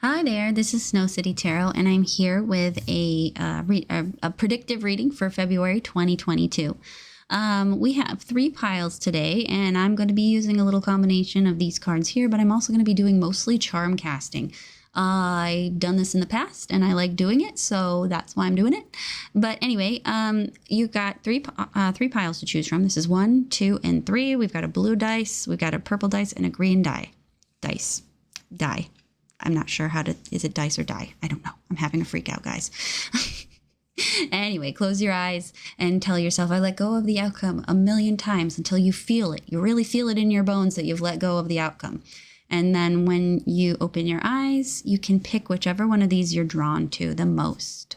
Hi there, this is Snow City Tarot, and I'm here with a predictive reading for February 2022. We have 3 piles today, and I'm going to be using a little combination of these cards here, but I'm also going to be doing mostly charm casting. I've done this in the past, and I like doing it, so that's why I'm doing it. But anyway, you've got three piles to choose from. This is 1, 2, and 3. We've got a blue dice, we've got a purple dice, and a green die. I'm not sure is it dice or die? I don't know. I'm having a freak out, guys. Anyway, close your eyes and tell yourself, I let go of the outcome 1,000,000 times until you feel it. You really feel it in your bones that you've let go of the outcome. And then when you open your eyes, you can pick whichever one of these you're drawn to the most.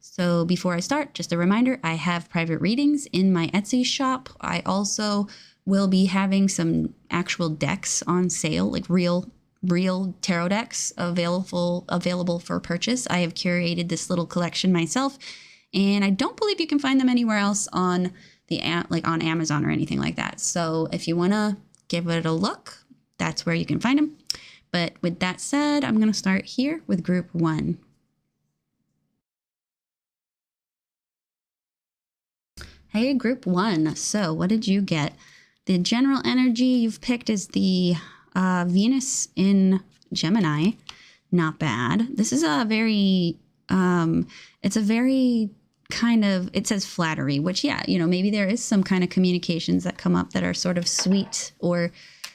So before I start, just a reminder, I have private readings in my Etsy shop. I also will be having some actual decks on sale, like real tarot decks available for purchase. I have curated this little collection myself, and I don't believe you can find them anywhere else on on Amazon or anything like that. So if you want to give it a look, that's where you can find them. But with that said, I'm going to start here with group 1. Hey, group 1. So what did you get? The general energy you've picked is the Venus in Gemini. Not bad. This is a very, it's a very kind of, it says flattery, which, yeah, maybe there is some kind of communications that come up that are sort of sweet or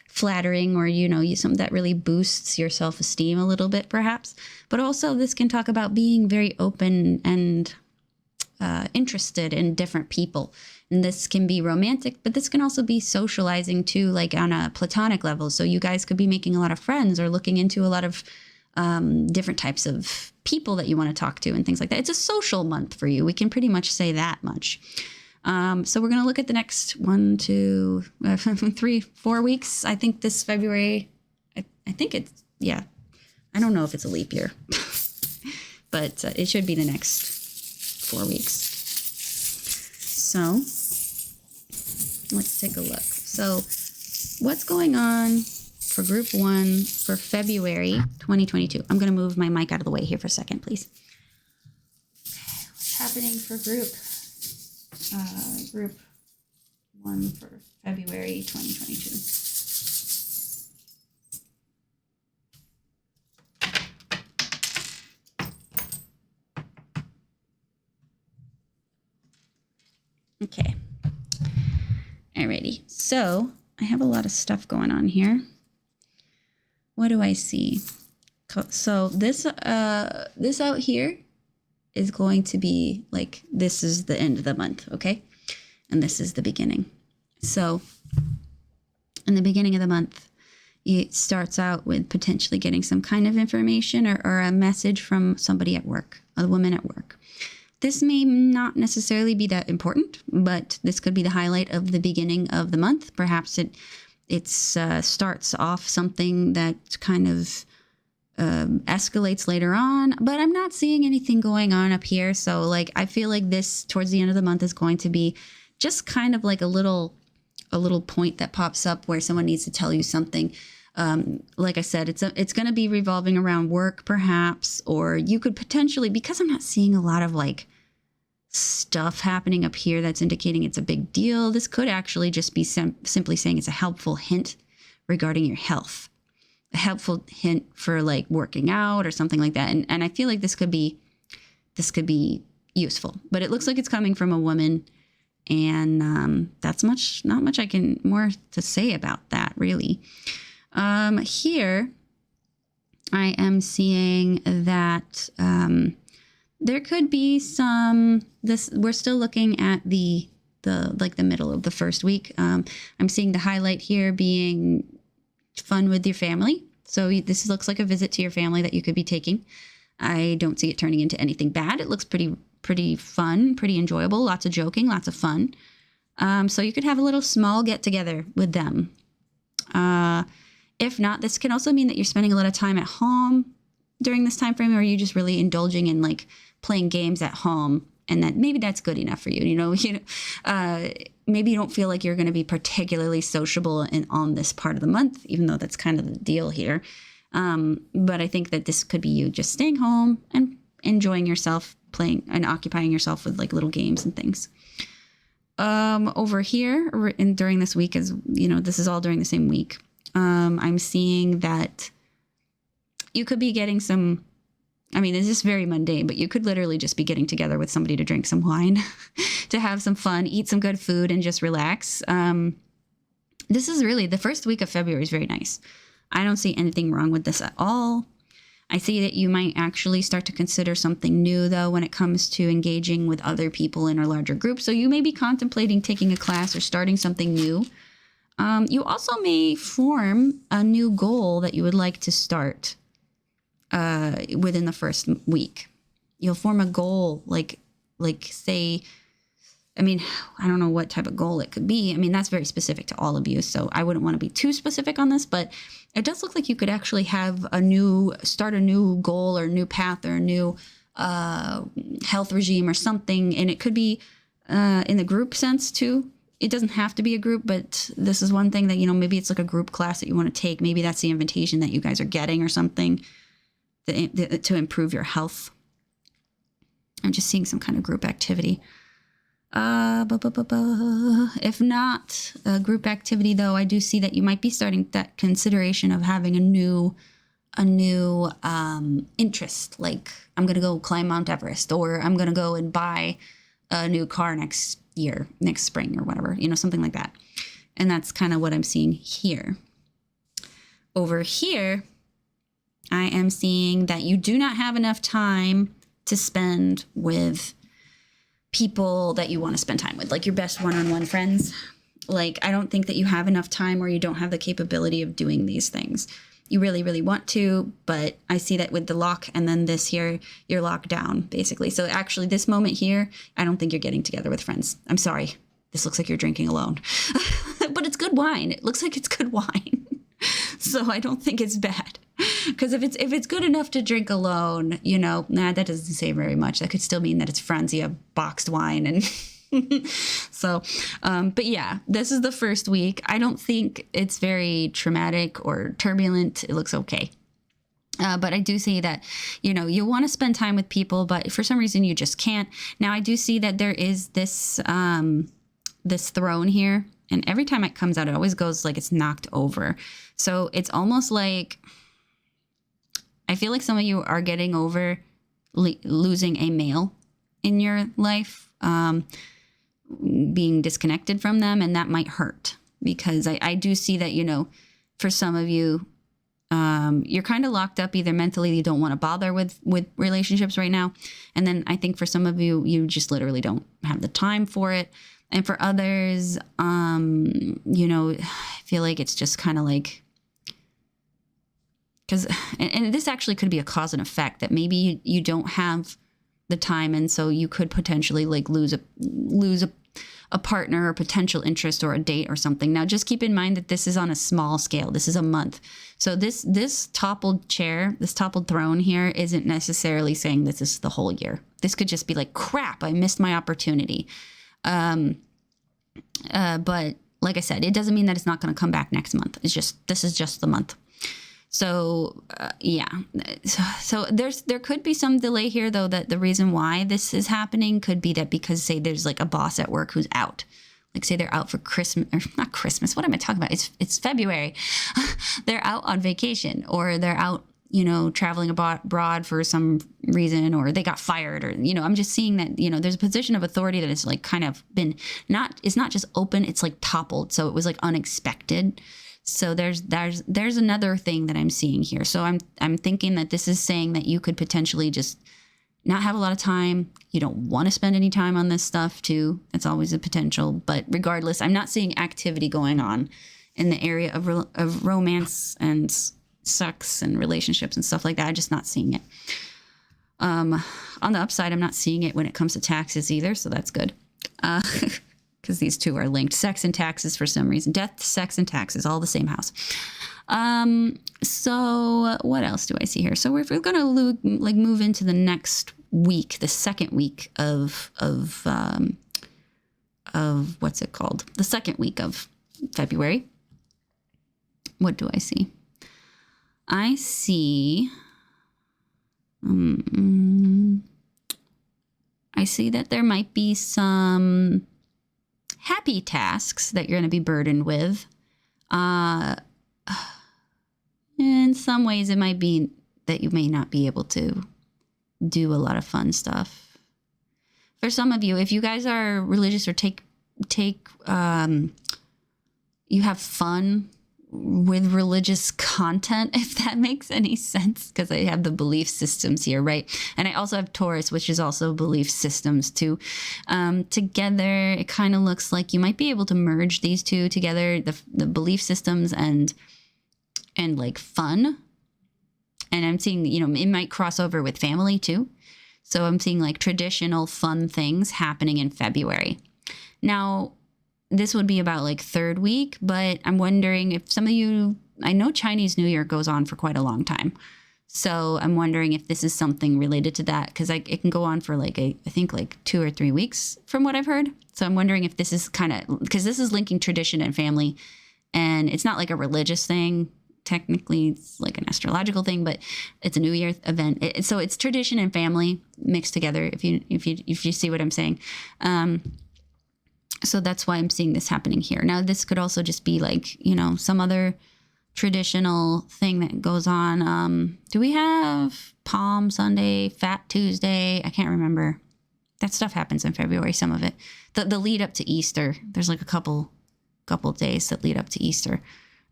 flattering, or, something that really boosts your self-esteem a little bit, perhaps. But also this can talk about being very open and interested in different people. And this can be romantic, but this can also be socializing too, like on a platonic level. So you guys could be making a lot of friends or looking into a lot of different types of people that you want to talk to and things like that. It's a social month for you. We can pretty much say that much. So we're going to look at the next 1, 2, 3, 4 weeks. I think this February, I think it's, yeah, I don't know if it's a leap year, but it should be the next 4 weeks. So let's take a look. So what's going on for group 1 for February 2022? I'm going to move my mic out of the way here for a second, please. Okay, what's happening for group 1 for February 2022? Okay. Alrighty. So I have a lot of stuff going on here. What do I see? So this out here is going to be like, this is the end of the month, okay? And this is the beginning. So in the beginning of the month, it starts out with potentially getting some kind of information or a message from somebody at work, a woman at work. This may not necessarily be that important, but this could be the highlight of the beginning of the month. Perhaps it starts off something that kind of escalates later on, but I'm not seeing anything going on up here. So like, I feel like this towards the end of the month is going to be just kind of like a little point that pops up where someone needs to tell you something. Like I said, it's going to be revolving around work, perhaps, or you could potentially, because I'm not seeing a lot of like stuff happening up here that's indicating it's a big deal. This could actually just be simply saying it's a helpful hint regarding your health, a helpful hint for like working out or something like that. And I feel like this could be useful, but it looks like it's coming from a woman, and that's not much I can more to say about that really. Here I am seeing that there could be we're still looking at the middle of the first week. I'm seeing the highlight here being fun with your family. So this looks like a visit to your family that you could be taking. I don't see it turning into anything bad. It looks pretty fun, pretty enjoyable, lots of joking, lots of fun. So you could have a little small get together with them. If not, this can also mean that you're spending a lot of time at home during this time frame, or you just really indulging in like playing games at home, and that maybe that's good enough for you. Maybe you don't feel like you're going to be particularly sociable on this part of the month, even though that's kind of the deal here. But I think that this could be you just staying home and enjoying yourself, playing and occupying yourself with like little games and things. Over here and during this week, is, you know, this is all during the same week. I'm seeing that you could be getting some, I mean, it's just very mundane, but you could literally just be getting together with somebody to drink some wine, to have some fun, eat some good food, and just relax. This is really, the first week of February is very nice. I don't see anything wrong with this at all. I see that you might actually start to consider something new, though, when it comes to engaging with other people in a larger group. So you may be contemplating taking a class or starting something new. You also may form a new goal that you would like to start within the first week. You'll form a goal, like say, I mean, I don't know what type of goal it could be. I mean, that's very specific to all of you, so I wouldn't want to be too specific on this, but it does look like you could actually have start a new goal or a new path or a new health regime or something, and it could be in the group sense too. It doesn't have to be a group, but this is one thing that, you know, maybe it's like a group class that you want to take. Maybe that's the invitation that you guys are getting or something to improve your health. I'm just seeing some kind of group activity. If not a group activity, though, I do see that you might be starting that consideration of having a new interest. Like, I'm going to go climb Mount Everest, or I'm going to go and buy a new car next spring or whatever, you know, something like that. And that's kind of what I'm seeing here. Over here, I am seeing that you do not have enough time to spend with people that you want to spend time with, like your best one-on-one friends. Like, I don't think that you have enough time, or you don't have the capability of doing these things. You really, really want to, but I see that with the lock and then this here, you're locked down, basically. So actually, this moment here, I don't think you're getting together with friends. I'm sorry. This looks like you're drinking alone. But it's good wine. It looks like it's good wine. So I don't think it's bad. Because if it's good enough to drink alone, you know, that doesn't say very much. That could still mean that it's Franzia boxed wine. And so, but yeah, this is the first week. I don't think it's very traumatic or turbulent. It looks okay. But I do see that, you know, you want to spend time with people, but for some reason you just can't. Now, I do see that there is this throne here. And every time it comes out, it always goes like it's knocked over. So it's almost like, I feel like some of you are getting over losing a male in your life, being disconnected from them, and that might hurt, because I do see that, you know, for some of you, you're kind of locked up either mentally, you don't want to bother with relationships right now, and then I think for some of you, you just literally don't have the time for it. And for others, you know, I feel like it's just kind of like, because, and this actually could be a cause and effect, that maybe you don't have the time, and so you could potentially like lose a partner or potential interest or a date or something. Now, just keep in mind that this is on a small scale. This is a month. So this toppled chair, this toppled throne here isn't necessarily saying this is the whole year. This could just be like, crap, I missed my opportunity. But like I said, it doesn't mean that it's not going to come back next month. It's just, this is just the month. So, yeah. So there could be some delay here, though, that the reason why this is happening could be that because, say, there's like a boss at work who's out. Like, say they're out for Christmas, or not Christmas. What am I talking about? It's February. They're out on vacation, or they're out, you know, traveling abroad for some reason, or they got fired, or, you know, I'm just seeing that, you know, there's a position of authority that is like kind of been it's not just open, it's like toppled. So it was like unexpected. So there's another thing that I'm seeing here. So I'm thinking that this is saying that you could potentially just not have a lot of time. You don't want to spend any time on this stuff too. It's always a potential. But regardless, I'm not seeing activity going on in the area of romance and sex and relationships and stuff like that. I'm just not seeing it. On the upside, I'm not seeing it when it comes to taxes either. So that's good. Because these two are linked. Sex and taxes for some reason. Death, sex, and taxes, all the same house. So what else do I see here? So if we're going to move into the next week, the second week of what's it called? The second week of February. What do I see? I see. I see that there might be some happy tasks that you're going to be burdened with. In some ways, it might be that you may not be able to do a lot of fun stuff. For some of you, if you guys are religious or you have fun with religious content, if that makes any sense, because I have the belief systems here, right? And I also have Taurus, which is also belief systems too. Together, it kind of looks like you might be able to merge these two together, the belief systems and like fun. And I'm seeing, it might cross over with family too. So I'm seeing like traditional fun things happening in February. Now, this would be about like third week, but I'm wondering if some of you, I know Chinese New Year goes on for quite a long time. So I'm wondering if this is something related to that, because it can go on for like I think like 2 or 3 weeks from what I've heard. So I'm wondering if this is kind of, because this is linking tradition and family, and it's not like a religious thing. Technically, it's like an astrological thing, but it's a New Year event. So it's tradition and family mixed together, if you see what I'm saying. So that's why I'm seeing this happening here. Now, this could also just be like, some other traditional thing that goes on. Do we have Palm Sunday, Fat Tuesday? I can't remember. That stuff happens in February, some of it. The lead up to Easter. There's like a couple days that lead up to Easter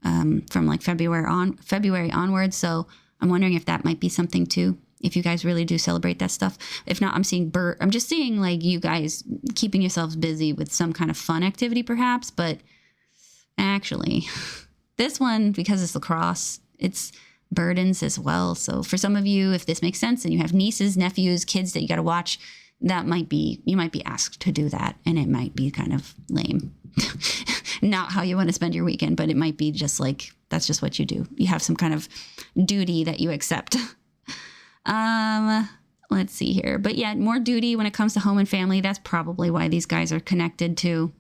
from like February onwards. So I'm wondering if that might be something too, if you guys really do celebrate that stuff. If not, I'm just seeing like you guys keeping yourselves busy with some kind of fun activity perhaps. But actually, this one, because it's lacrosse, it's burdens as well. So for some of you, if this makes sense and you have nieces, nephews, kids that you got to watch, you might be asked to do that, and it might be kind of lame. Not how you want to spend your weekend, but it might be just like, that's just what you do. You have some kind of duty that you accept. Let's see here. But yeah, more duty when it comes to home and family. That's probably why these guys are connected too.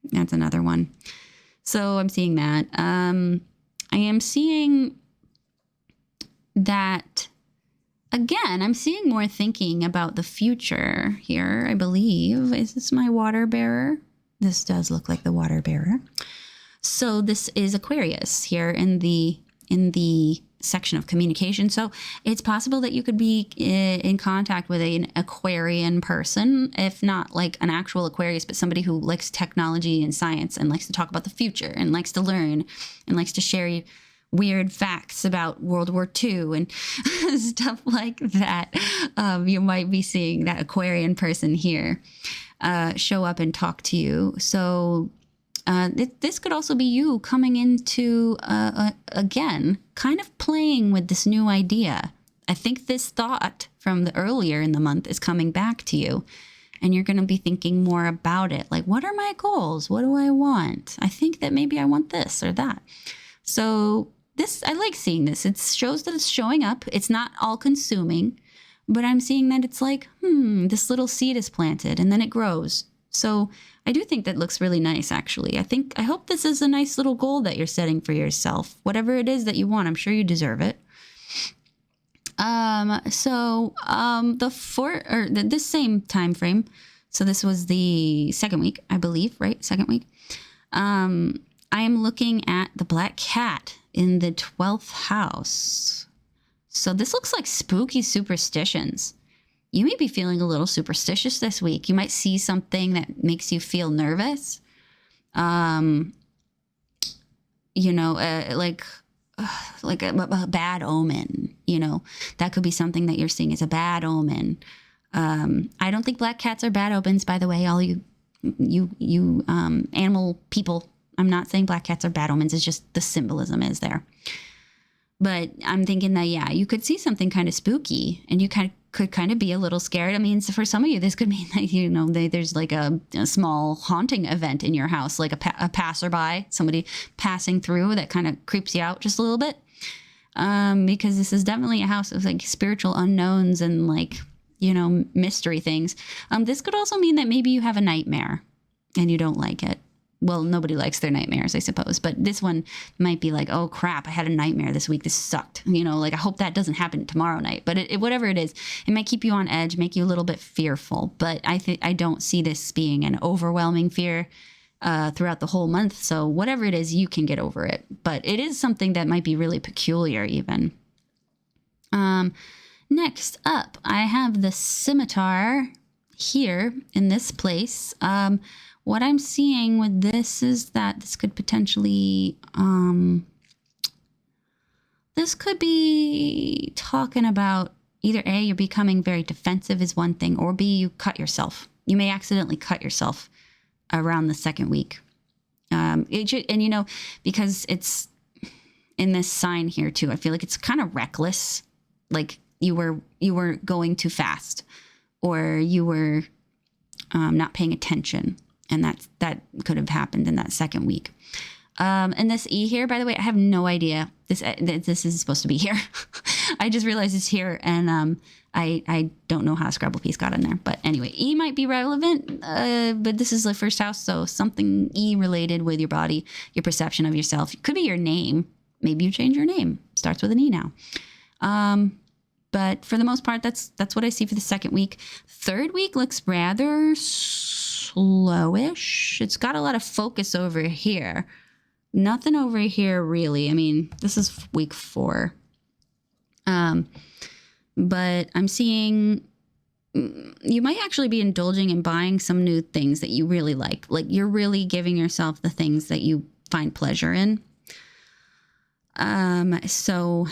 That's another one. So I'm seeing that. I am seeing that, again, I'm seeing more thinking about the future here, I believe. Is this my water bearer? This does look like the water bearer. So this is Aquarius here in the section of communication. So it's possible that you could be in contact with an Aquarian person, if not like an actual Aquarius, but somebody who likes technology and science and likes to talk about the future and likes to learn and likes to share weird facts about World War II and stuff like that. You might be seeing that Aquarian person here show up and talk to you. So this could also be you coming into, again, kind of playing with this new idea. I think this thought from the earlier in the month is coming back to you, and you're going to be thinking more about it. Like, what are my goals? What do I want? I think that maybe I want this or that. So I like seeing this. It shows that it's showing up. It's not all consuming, but I'm seeing that it's like, this little seed is planted and then it grows. So I do think that looks really nice, actually. I hope this is a nice little goal that you're setting for yourself. Whatever it is that you want, I'm sure you deserve it. This same time frame. So this was the second week, I believe, right? Second week. I am looking at the black cat in the 12th house. So this looks like spooky superstitions. You may be feeling a little superstitious this week. You might see something that makes you feel nervous. Like a bad omen, that could be something that you're seeing as a bad omen. I don't think black cats are bad omens, by the way, all you animal people. I'm not saying black cats are bad omens. It's just the symbolism is there. But I'm thinking that, yeah, you could see something kind of spooky and you could kind of be a little scared. I mean, for some of you, this could mean that, there's like a small haunting event in your house, like a passerby, somebody passing through that kind of creeps you out just a little bit. Because this is definitely a house of like spiritual unknowns and like, mystery things. This could also mean that maybe you have a nightmare and you don't like it. well, nobody likes their nightmares, I suppose. But this one might be like, oh, crap, I had a nightmare this week. This sucked. You know, like I hope that doesn't happen tomorrow night. But whatever it is, it might keep you on edge, make you a little bit fearful. But I don't see this being an overwhelming fear throughout the whole month. So whatever it is, you can get over it. But it is something that might be really peculiar even. Next up, I have the scimitar here in this place. What I'm seeing with this is that this could potentially, this could be talking about either A, you're becoming very defensive is one thing, or B, you cut yourself. You may accidentally cut yourself around the second week. And you know, because it's in this sign here too, I feel like it's kind of reckless. Like you were going too fast, or you were not paying attention. And that could have happened in that second week. And this E here, by the way, I have no idea. This is supposed to be here. I just realized it's here, and I don't know how Scrabble piece got in there. But anyway, E might be relevant, but this is the first house, so something E related with your body, your perception of yourself. It could be your name. Maybe you change your name. Starts with an E now. But for the most part, that's what I see for the second week. Third week looks rather slowish. It's got a lot of focus over here. Nothing over here really. I mean, this is week 4. But I'm seeing you might actually be indulging in buying some new things that you really like. Like you're really giving yourself the things that you find pleasure in. So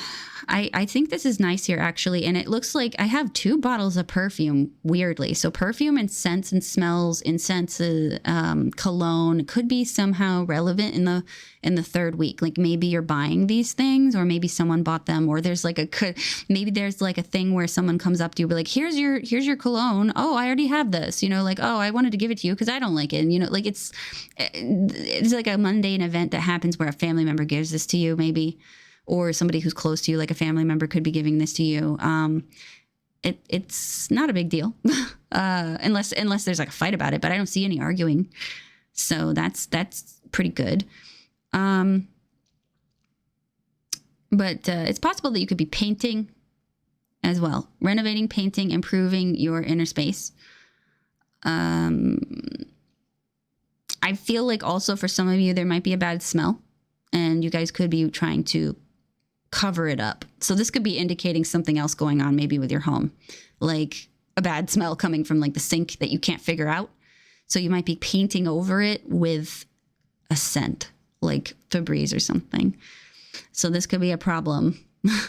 I think this is nice here actually. And it looks like I have 2 bottles of perfume, weirdly. So perfume and scents and smells, incense, cologne could be somehow relevant in the third week. Like maybe you're buying these things, or maybe someone bought them, or there's like maybe there's like a thing where someone comes up to you, be like, here's your cologne. Oh, I already have this, you know, like, oh, I wanted to give it to you because I don't like it. And, you know, like it's like a mundane event that happens where a family member gives this to you, maybe. Or somebody who's close to you, like a family member could be giving this to you. It's not a big deal, unless there's like a fight about it, but I don't see any arguing. So that's pretty good. But it's possible that you could be painting as well. Renovating, painting, improving your inner space. I feel like also for some of you, there might be a bad smell, and you guys could be trying to cover it up. So this could be indicating something else going on maybe with your home, like a bad smell coming from like the sink that you can't figure out. So you might be painting over it with a scent like Febreze or something. So this could be a problem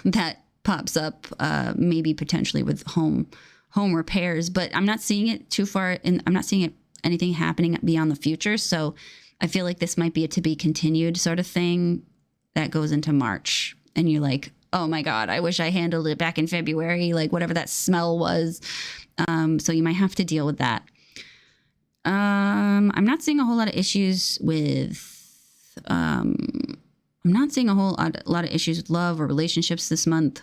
that pops up, maybe potentially with home repairs, but I'm not seeing it too far, and I'm not seeing anything happening beyond the future. So I feel like this might be a to be continued sort of thing that goes into March. And you're like, oh my God, I wish I handled it back in February, like whatever that smell was. So you might have to deal with that. I'm not seeing a whole lot of issues with, I'm not seeing a whole lot of issues with love or relationships this month.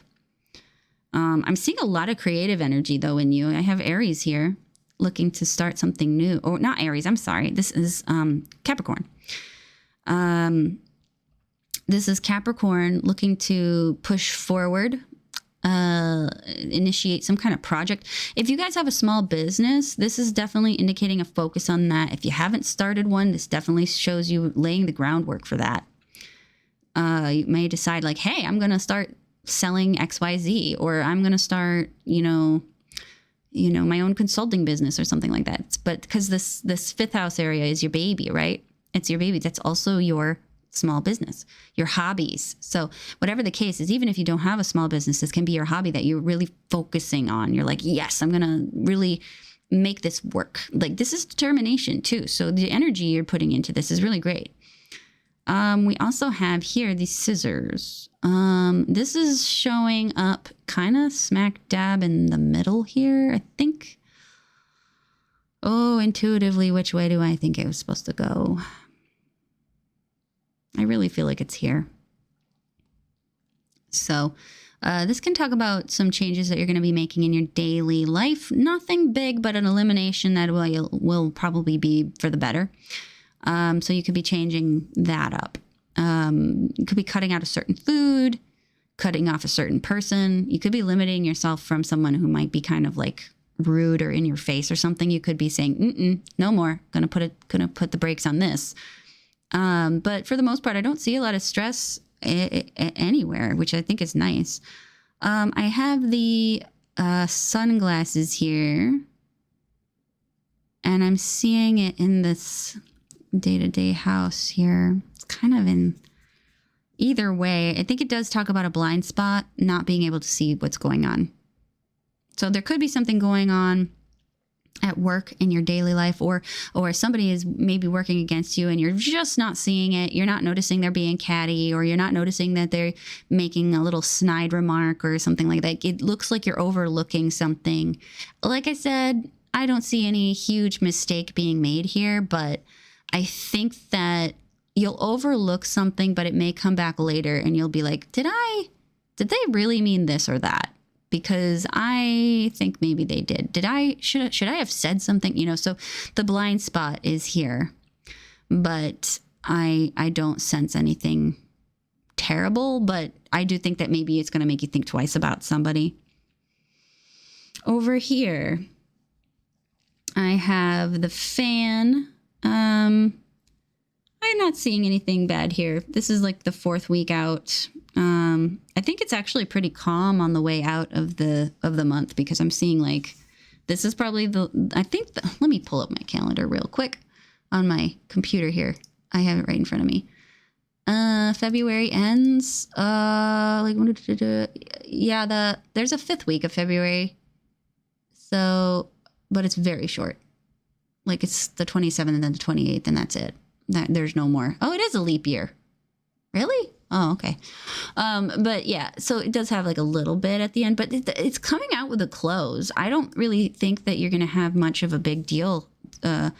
I'm seeing a lot of creative energy though in you. I have Aries here looking to start something new. Or not Aries, I'm sorry. This is Capricorn. This is Capricorn looking to push forward, initiate some kind of project. If you guys have a small business, this is definitely indicating a focus on that. If you haven't started one, this definitely shows you laying the groundwork for that. You may decide like, hey, I'm going to start selling XYZ, or I'm going to start, you know, my own consulting business or something like that. But because this fifth house area is your baby, right? It's your baby. That's also your small business, your hobbies. So whatever the case is, even if you don't have a small business, this can be your hobby that you're really focusing on. You're like, yes, I'm going to really make this work. Like this is determination too. So the energy you're putting into this is really great. We also have here these scissors. This is showing up kind of smack dab in the middle here, I think. Oh, intuitively, which way do I think it was supposed to go? I really feel like it's here. So this can talk about some changes that you're going to be making in your daily life. Nothing big, but an elimination that will probably be for the better. So you could be changing that up. You could be cutting out a certain food, cutting off a certain person. You could be limiting yourself from someone who might be kind of like rude or in your face or something. You could be saying, no more, gonna put the brakes on this. But for the most part, I don't see a lot of stress anywhere, which I think is nice. I have the sunglasses here, and I'm seeing it in this day-to-day house here. It's kind of in either way. I think it does talk about a blind spot, not being able to see what's going on. So there could be something going on at work in your daily life, or somebody is maybe working against you and you're just not seeing it. You're not noticing they're being catty, or you're not noticing that they're making a little snide remark or something like that. It looks like you're overlooking something. Like I said, I don't see any huge mistake being made here, but I think that you'll overlook something, but it may come back later and you'll be like, did they really mean this or that? Because I think maybe they did. Should I have said something? You know, so the blind spot is here, but I don't sense anything terrible, but I do think that maybe it's going to make you think twice about somebody. Over here, I have the fan. I'm not seeing anything bad here. This is like the 4th week out. I think it's actually pretty calm on the way out of the month, because I'm seeing like, this is probably let me pull up my calendar real quick on my computer here. I have it right in front of me. February ends, there's a 5th week of February. So, but it's very short. Like it's the 27th and then the 28th, and that's it. There's no more. Oh, it is a leap year. Really? Oh, okay. But yeah, so it does have like a little bit at the end, but it's coming out with a close. I don't really think that you're going to have much of a big deal at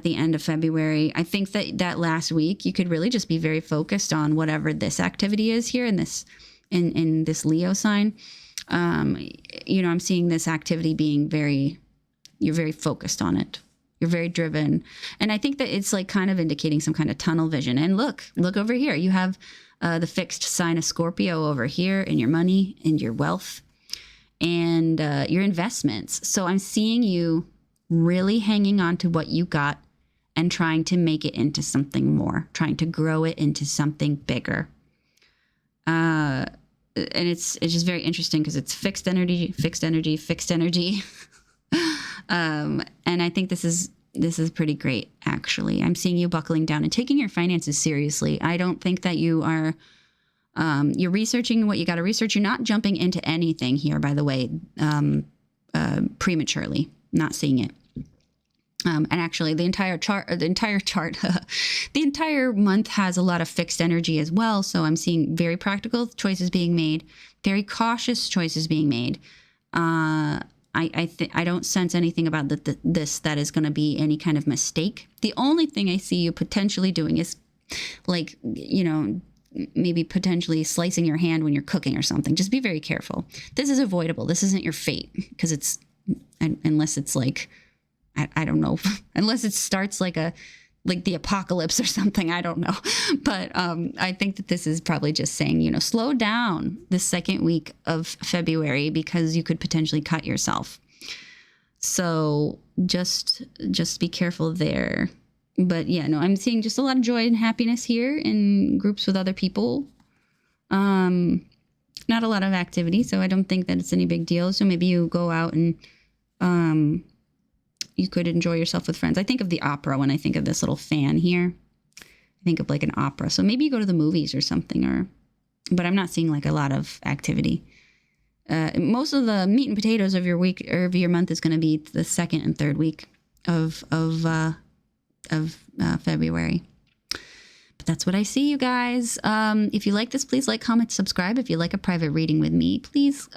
the end of February. I think that last week you could really just be very focused on whatever this activity is here in this Leo sign. I'm seeing this activity being you're very focused on it. You're very driven. And I think that it's like kind of indicating some kind of tunnel vision. And look over here. You have the fixed sign of Scorpio over here in your money and your wealth and your investments. So I'm seeing you really hanging on to what you got and trying to make it into something more, trying to grow it into something bigger. And it's just very interesting because it's fixed energy. And I think this is pretty great, actually. I'm seeing you buckling down and taking your finances seriously. I don't think that you are, you're researching what you got to research. You're not jumping into anything here, by the way, prematurely, not seeing it. And actually the entire month has a lot of fixed energy as well. So I'm seeing very practical choices being made, very cautious choices being made. I don't sense anything about this that is going to be any kind of mistake. The only thing I see you potentially doing is like, maybe potentially slicing your hand when you're cooking or something. Just be very careful. This is avoidable. This isn't your fate, because unless it's like, I don't know, unless it starts like the apocalypse or something. I don't know. But I think that this is probably just saying, slow down the 2nd week of February, because you could potentially cut yourself. So just be careful there. But yeah, no, I'm seeing just a lot of joy and happiness here in groups with other people. Not a lot of activity, so I don't think that it's any big deal. So maybe you go out and you could enjoy yourself with friends. I think of the opera when I think of this little fan here. I think of like an opera. So maybe you go to the movies or something, but I'm not seeing like a lot of activity. Most of the meat and potatoes of your week or of your month is going to be the 2nd and 3rd week of February. But that's what I see, you guys. If you like this, please like, comment, subscribe. If you like a private reading with me, please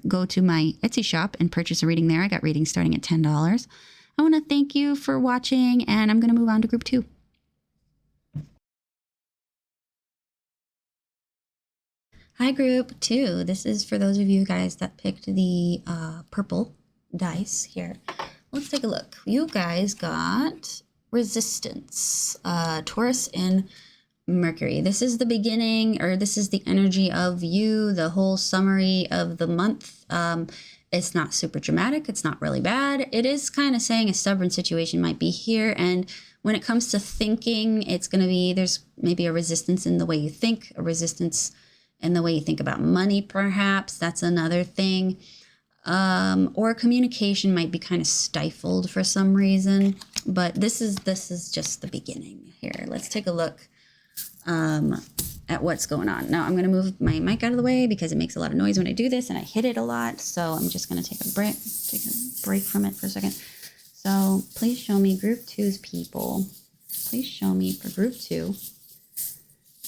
go to my Etsy shop and purchase a reading there. I got readings starting at $10. I want to thank you for watching, and I'm going to move on to group 2. Hi, group 2. This is for those of you guys that picked the purple dice here. Let's take a look. You guys got resistance. Taurus in Mercury. This is the beginning, or this is the energy of you, the whole summary of the month. It's not super dramatic. It's not really bad. It is kind of saying a stubborn situation might be here. And when it comes to thinking, it's going to be, there's maybe a resistance in the way you think, a resistance in the way you think about money, perhaps. That's another thing. Or communication might be kind of stifled for some reason. But this is just the beginning here. Let's take a look at what's going on. Now I'm going to move my mic out of the way because it makes a lot of noise when I do this and I hit it a lot. So I'm just going to take a break from it for a second. So please show me group 2's people. Please show me for group 2,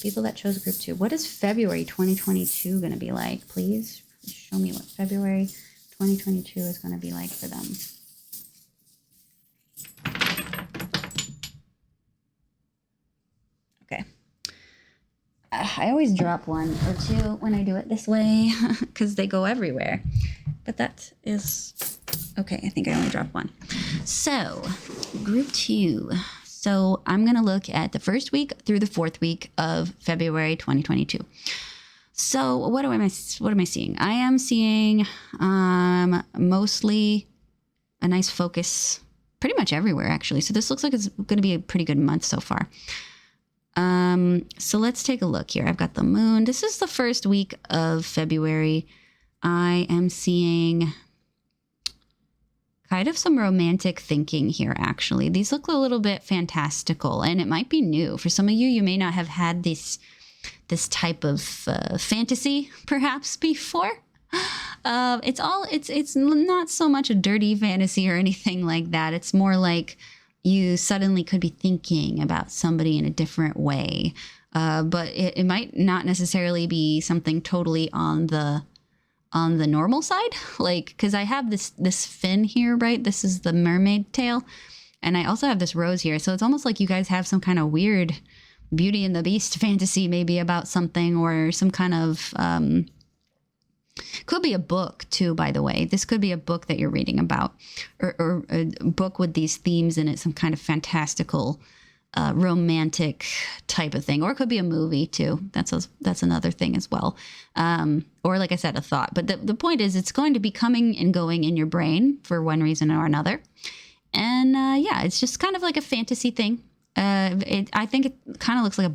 people that chose group 2. What is February 2022 going to be like? Please show me what February 2022 is going to be like for them. Okay. I always drop 1 or 2 when I do it this way because they go everywhere. But that is okay. I think I only dropped 1. So, group 2. So, I'm going to look at the first week through the 4th week of February 2022. So, what am I seeing? I am seeing mostly a nice focus pretty much everywhere, actually. So, this looks like it's going to be a pretty good month so far. So let's take a look here. I've got the moon. This is the first week of February. I am seeing kind of some romantic thinking here, actually. These look a little bit fantastical, and it might be new. For some of you, you may not have had this type of fantasy, perhaps, before. It's not so much a dirty fantasy or anything like that. It's more like you suddenly could be thinking about somebody in a different way. But it might not necessarily be something totally on the normal side. Like, because I have this fin here, right? This is the mermaid tail. And I also have this rose here. So it's almost like you guys have some kind of weird Beauty and the Beast fantasy maybe about something, or some kind of... could be a book too, by the way. This could be a book that you're reading about, or a book with these themes in it, some kind of fantastical, romantic type of thing. Or it could be a movie too. That's another thing as well. Or like I said, a thought. But the point is, it's going to be coming and going in your brain for one reason or another. And yeah, it's just kind of like a fantasy thing. I think it kind of looks like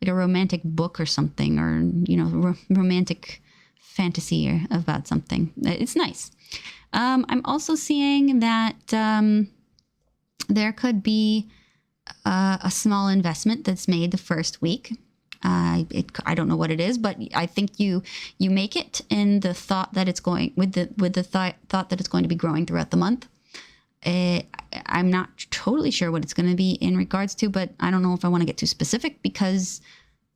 a romantic book or something, or romantic fantasy or about something. It's nice. I'm also seeing that there could be a small investment that's made the first week. I don't know what it is, but I think you make it in the thought that it's going with the thought that it's going to be growing throughout the month. I'm not totally sure what it's going to be in regards to, but I don't know if I want to get too specific because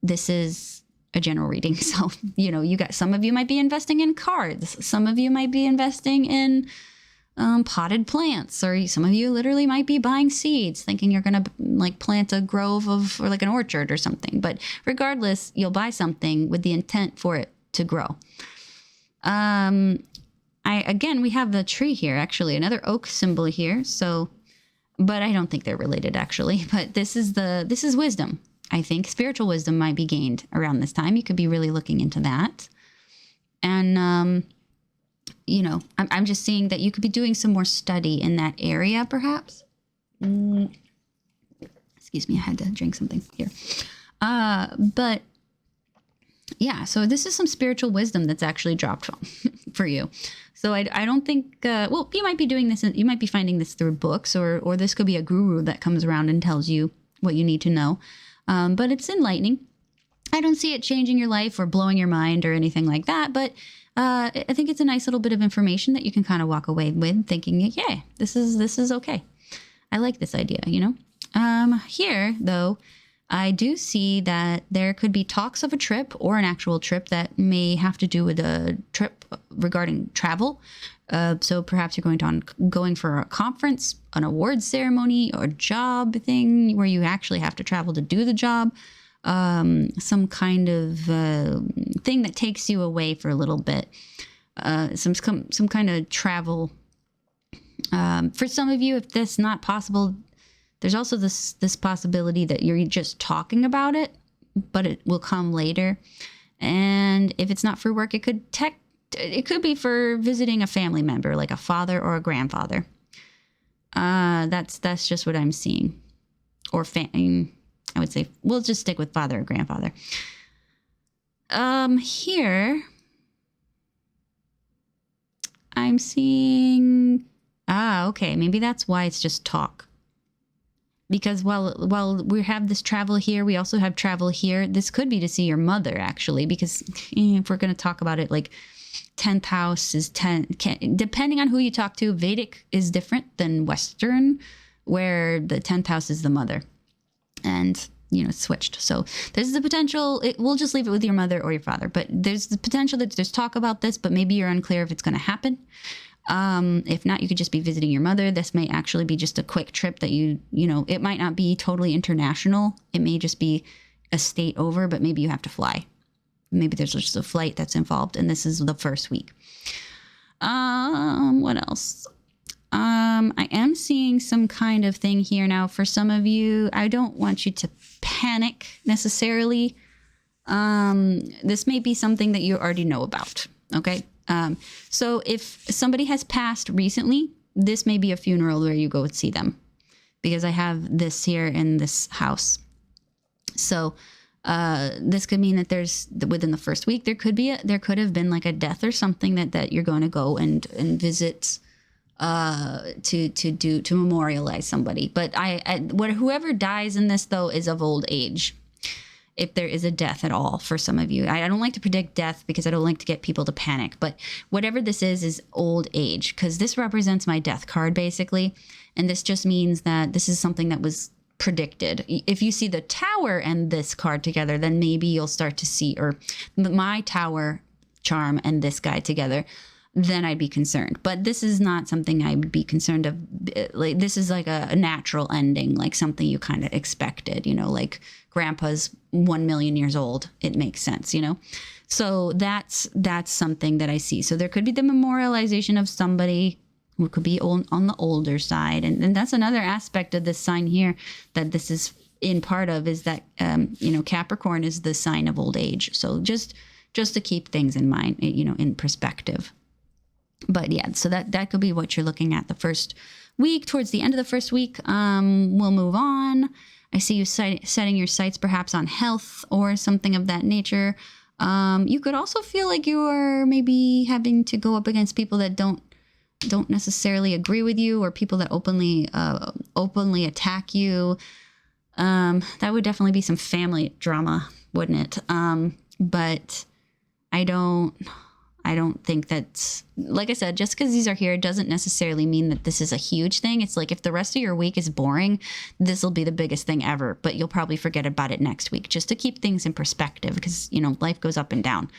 this is a general reading. So, you got, some of you might be investing in cards. Some of you might be investing in potted plants, or some of you literally might be buying seeds thinking you're going to like plant a grove or like an orchard or something. But regardless, you'll buy something with the intent for it to grow. Again, we have the tree here, actually, another oak symbol here. So, but I don't think they're related actually, but this is wisdom. I think spiritual wisdom might be gained around this time. You could be really looking into that. And, I'm just seeing that you could be doing some more study in that area, perhaps. Excuse me, I had to drink something here. But yeah, so this is some spiritual wisdom that's actually dropped for you. So I don't think, you might be doing this, you might be finding this through books, or this could be a guru that comes around and tells you what you need to know. But it's enlightening. I don't see it changing your life or blowing your mind or anything like that. But I think it's a nice little bit of information that you can kind of walk away with thinking, yeah, this is okay. I like this idea, Here, though, I do see that there could be talks of a trip or an actual trip that may have to do with a trip regarding travel. So perhaps you're going for a conference, an awards ceremony, or a job thing where you actually have to travel to do the job. Some kind of thing that takes you away for a little bit. Some kind of travel. For some of you, if that's not possible, There's also this possibility that you're just talking about it, but it will come later. And if it's not for work, it could be for visiting a family member, like a father or a grandfather. That's just what I'm seeing. Or I would say we'll just stick with father or grandfather. Here I'm seeing, okay, maybe that's why it's just talk. Because while we have this travel here, we also have travel here. This could be to see your mother, actually, because if we're going to talk about it, like 10th house is 10, depending on who you talk to, Vedic is different than Western, where the 10th house is the mother. And, it's switched. So there's the potential, we'll just leave it with your mother or your father, but there's the potential that there's talk about this, but maybe you're unclear if it's going to happen. If not, you could just be visiting your mother. This may actually be just a quick trip that it might not be totally international. It may just be a state over, but maybe you have to fly. Maybe there's just a flight that's involved, and this is the first week. What else? I am seeing some kind of thing here now. For some of you, I don't want you to panic necessarily. This may be something that you already know about. Okay. So if somebody has passed recently, this may be a funeral where you go see them, because I have this here in this house. So, this could mean that there's within the first week, there could have been like a death or something that you're going to go and visit, to memorialize somebody. But whoever dies in this though is of old age. If there is a death at all for some of you. I don't like to predict death because I don't like to get people to panic, but whatever this is old age, because this represents my death card basically. And this just means that this is something that was predicted. If you see the tower and this card together, then maybe you'll start to see, or my tower charm and this guy together, then I'd be concerned. But this is not something I would be concerned of. Like, this is like a natural ending, like something you kind of expected, like grandpa's 1 million years old. It makes sense, So that's something that I see. So there could be the memorialization of somebody who could be on the older side. And that's another aspect of this sign here that this is in part of, is that, Capricorn is the sign of old age. So just to keep things in mind, in perspective. But yeah, so that could be what you're looking at the first week. Towards the end of the first week, we'll move on. I see you setting your sights perhaps on health or something of that nature. You could also feel like you are maybe having to go up against people that don't necessarily agree with you, or people that openly attack you. That would definitely be some family drama, wouldn't it? But I don't think that's, like I said, just because these are here doesn't necessarily mean that this is a huge thing. It's like if the rest of your week is boring, this will be the biggest thing ever, but you'll probably forget about it next week, just to keep things in perspective, because, life goes up and down.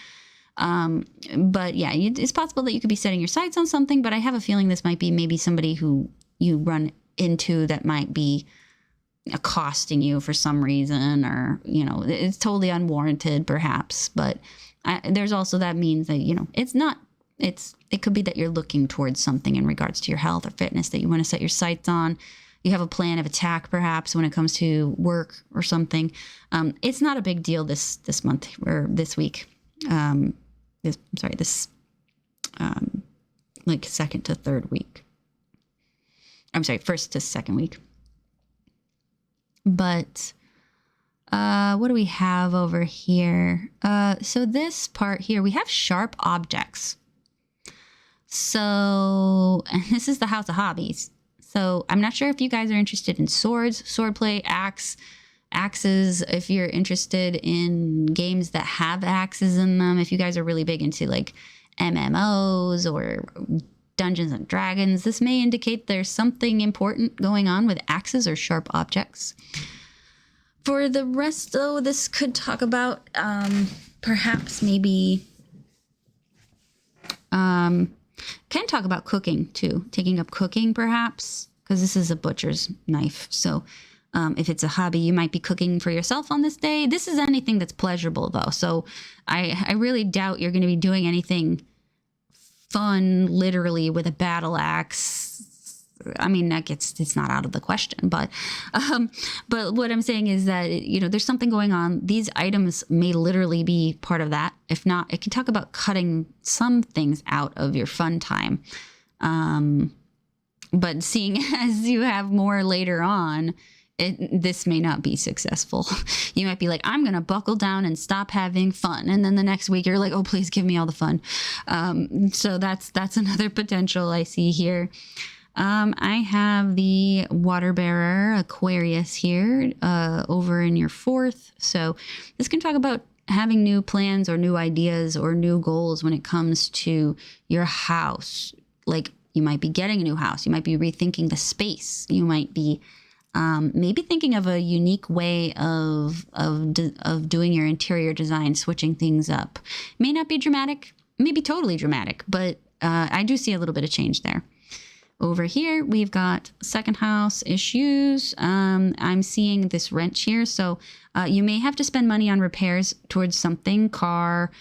But yeah, it's possible that you could be setting your sights on something, but I have a feeling this might be maybe somebody who you run into that might be accosting you for some reason, or, it's totally unwarranted perhaps, but there's also that means that, it could be that you're looking towards something in regards to your health or fitness that you want to set your sights on. You have a plan of attack perhaps when it comes to work or something. It's not a big deal this month or this week. Like second to third week. I'm sorry, first to second week. But what do we have over here? So this part here, we have sharp objects. So, and this is the house of hobbies. So I'm not sure if you guys are interested in swords, swordplay, axes, if you're interested in games that have axes in them, if you guys are really big into like MMOs or Dungeons and Dragons, this may indicate there's something important going on with axes or sharp objects. For the rest, though, this could talk about perhaps maybe can talk about cooking too, taking up cooking perhaps, because this is a butcher's knife. So if it's a hobby, you might be cooking for yourself on this day. This is anything that's pleasurable, though. So I really doubt you're going to be doing anything fun, literally, with a battle axe I mean, it's not out of the question, but what I'm saying is that, there's something going on. These items may literally be part of that. If not, it can talk about cutting some things out of your fun time. But seeing as you have more later on, this may not be successful. You might be like, I'm going to buckle down and stop having fun. And then the next week you're like, oh, please give me all the fun. So that's another potential I see here. I have the water bearer Aquarius here, over in your 4th. So this can talk about having new plans or new ideas or new goals when it comes to your house. Like, you might be getting a new house. You might be rethinking the space. You might be maybe thinking of a unique way of doing your interior design, switching things up. May not be dramatic, maybe totally dramatic, but I do see a little bit of change there. Over here, we've got second house issues. I'm seeing this wrench here. So you may have to spend money on repairs towards something, car,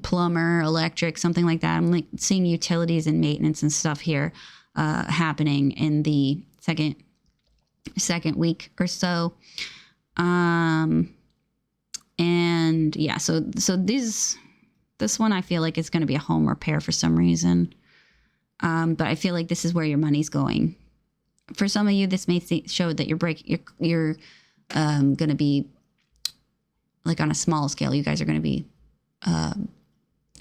plumber, electric, something like that. I'm like seeing utilities and maintenance and stuff here happening in the second week or so. And yeah, so this one I feel like is going to be a home repair for some reason. But I feel like this is where your money's going. For some of you, this may show that you're going to be like on a small scale. You guys are going to be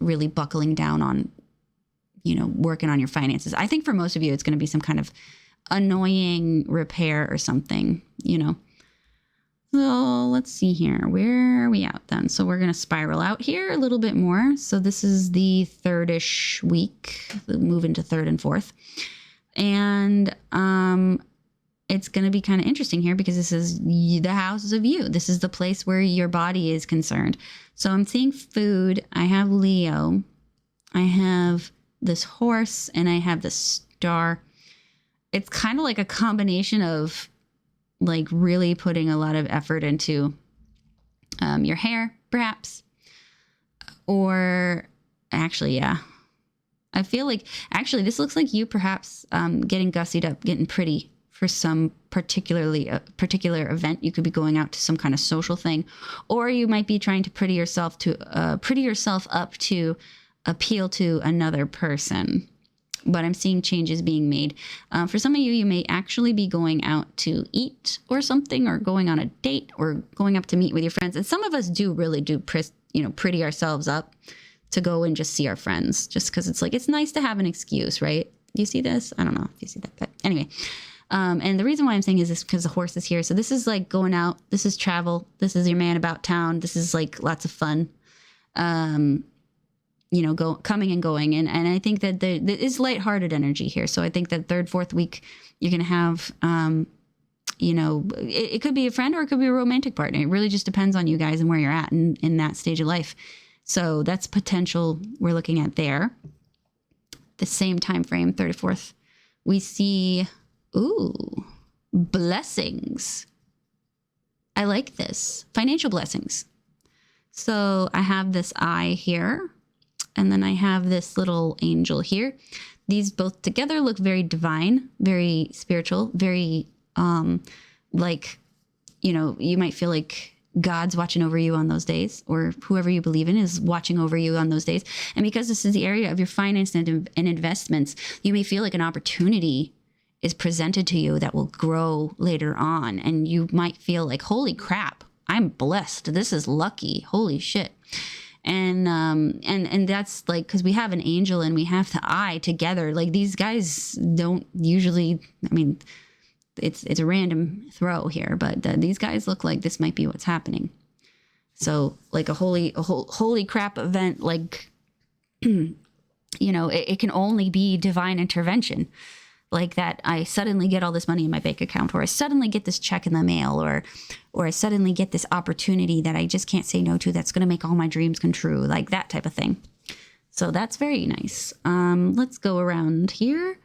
really buckling down on, working on your finances. I think for most of you, it's going to be some kind of annoying repair or something, So let's see here. Where are we at then? So we're going to spiral out here a little bit more. So this is the 3rd-ish week, move into 3rd and 4th. And it's going to be kind of interesting here because this is the houses of you. This is the place where your body is concerned. So I'm seeing food. I have Leo. I have this horse and I have the star. It's kind of like a combination of like really putting a lot of effort into your hair, perhaps. Or actually, yeah. I feel like, actually, this looks like you perhaps getting gussied up, getting pretty for some particular event. You could be going out to some kind of social thing. Or you might be trying to pretty yourself up to appeal to another person. But I'm seeing changes being made. For some of you, you may actually be going out to eat or something, or going on a date, or going up to meet with your friends. And some of us really do pretty ourselves up to go and just see our friends, just because it's like, it's nice to have an excuse, right? Do you see this? I don't know if you see that, but anyway. And the reason why I'm saying is this because the horse is here. So this is like going out. This is travel. This is your man about town. This is like lots of fun. Coming and going. And I think that there is lighthearted energy here. So I think that 3rd, 4th week, you're going to have, it could be a friend or it could be a romantic partner. It really just depends on you guys and where you're at in that stage of life. So that's potential we're looking at there. The same time frame, 3rd to 4th, we see, blessings. I like this. Financial blessings. So I have this eye here. And then I have this little angel here. These both together look very divine, very spiritual, very you might feel like God's watching over you on those days, or whoever you believe in is watching over you on those days. And because this is the area of your finance and investments, you may feel like an opportunity is presented to you that will grow later on. And you might feel like, holy crap, I'm blessed. This is lucky. Holy shit. And that's like, because we have an angel and we have the eye together. Like, these guys don't usually, it's a random throw here, but these guys look like this might be what's happening. So like a holy crap event, like, it can only be divine intervention. Like that, I suddenly get all this money in my bank account, or I suddenly get this check in the mail, or I suddenly get this opportunity that I just can't say no to, that's going to make all my dreams come true, like that type of thing. So that's very nice. Let's go around here.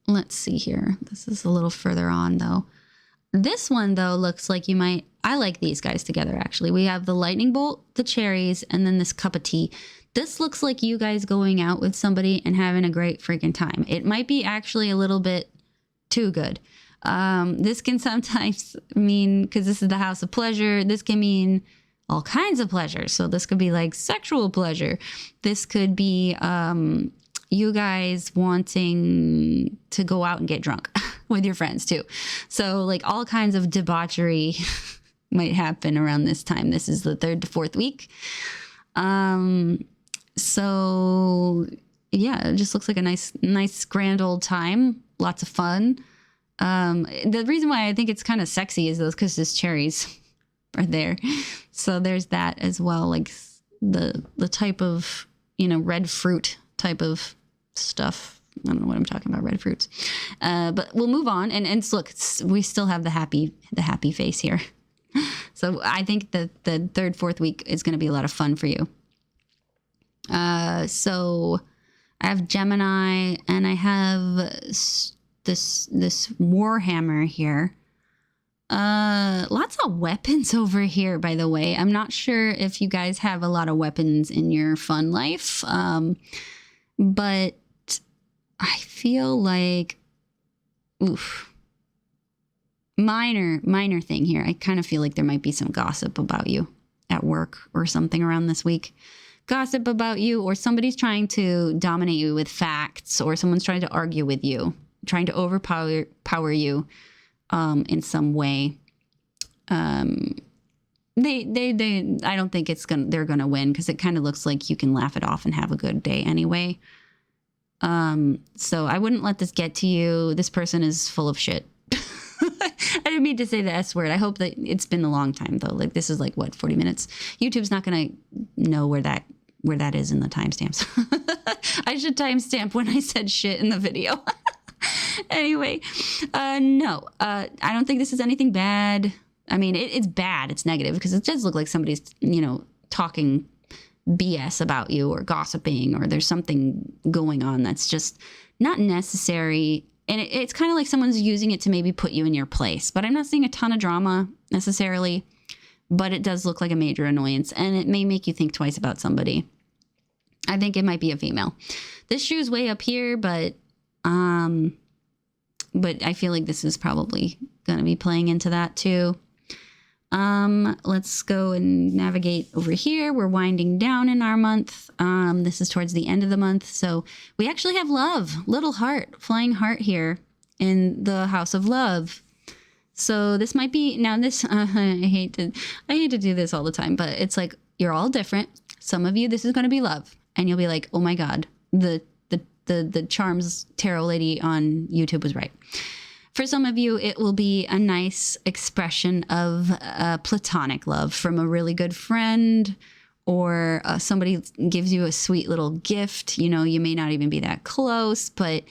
Let's see here. This is a little further on, though. This one, though, looks like you might... I like these guys together, actually. We have the lightning bolt, the cherries, and then this cup of tea. This looks like you guys going out with somebody and having a great freaking time. It might be actually a little bit too good. This can sometimes mean, because this is the house of pleasure, this can mean all kinds of pleasure. So this could be like sexual pleasure. This could be you guys wanting to go out and get drunk with your friends too. So like all kinds of debauchery might happen around this time. This is the 3rd to 4th week. So yeah, it just looks like a nice grand old time. Lots of fun. The reason why I think it's kind of sexy is those because his cherries are there. So there's that as well. Like the type of, red fruit type of stuff. I don't know what I'm talking about, red fruits. But we'll move on. And look, we still have the happy face here. So I think that the 3rd, 4th week is going to be a lot of fun for you. So I have Gemini and I have this Warhammer here. Lots of weapons over here, by the way. I'm not sure if you guys have a lot of weapons in your fun life. But I feel like, minor thing here. I kind of feel like there might be some gossip about you at work or something around this week. Gossip about you, or somebody's trying to dominate you with facts, or someone's trying to argue with you, trying to overpower you in some way. I don't think they're gonna win, because it kind of looks like you can laugh it off and have a good day anyway. So I wouldn't let this get to you. This person is full of shit. I didn't mean to say the S word. I hope that it's been a long time though. Like this is like what, 40 minutes. YouTube's not gonna know where that is in the timestamps. I should timestamp when I said shit in the video. Anyway, no, I don't think this is anything bad. I mean, it's bad. It's negative because it does look like somebody's, talking BS about you or gossiping, or there's something going on that's just not necessary. And it's kind of like someone's using it to maybe put you in your place. But I'm not seeing a ton of drama necessarily. But it does look like a major annoyance. And it may make you think twice about somebody. I think it might be a female. This shoe's way up here, but I feel like this is probably going to be playing into that too. Let's go and navigate over here. We're winding down in our month. This is towards the end of the month. So we actually have love, little heart, flying heart here in the house of love. So this might be, now this, I hate to do this all the time, but it's like, you're all different. Some of you, this is going to be love. And you'll be like, oh my God, the charms tarot lady on YouTube was right. For some of you, it will be a nice expression of platonic love from a really good friend, or somebody gives you a sweet little gift. You may not even be that close, but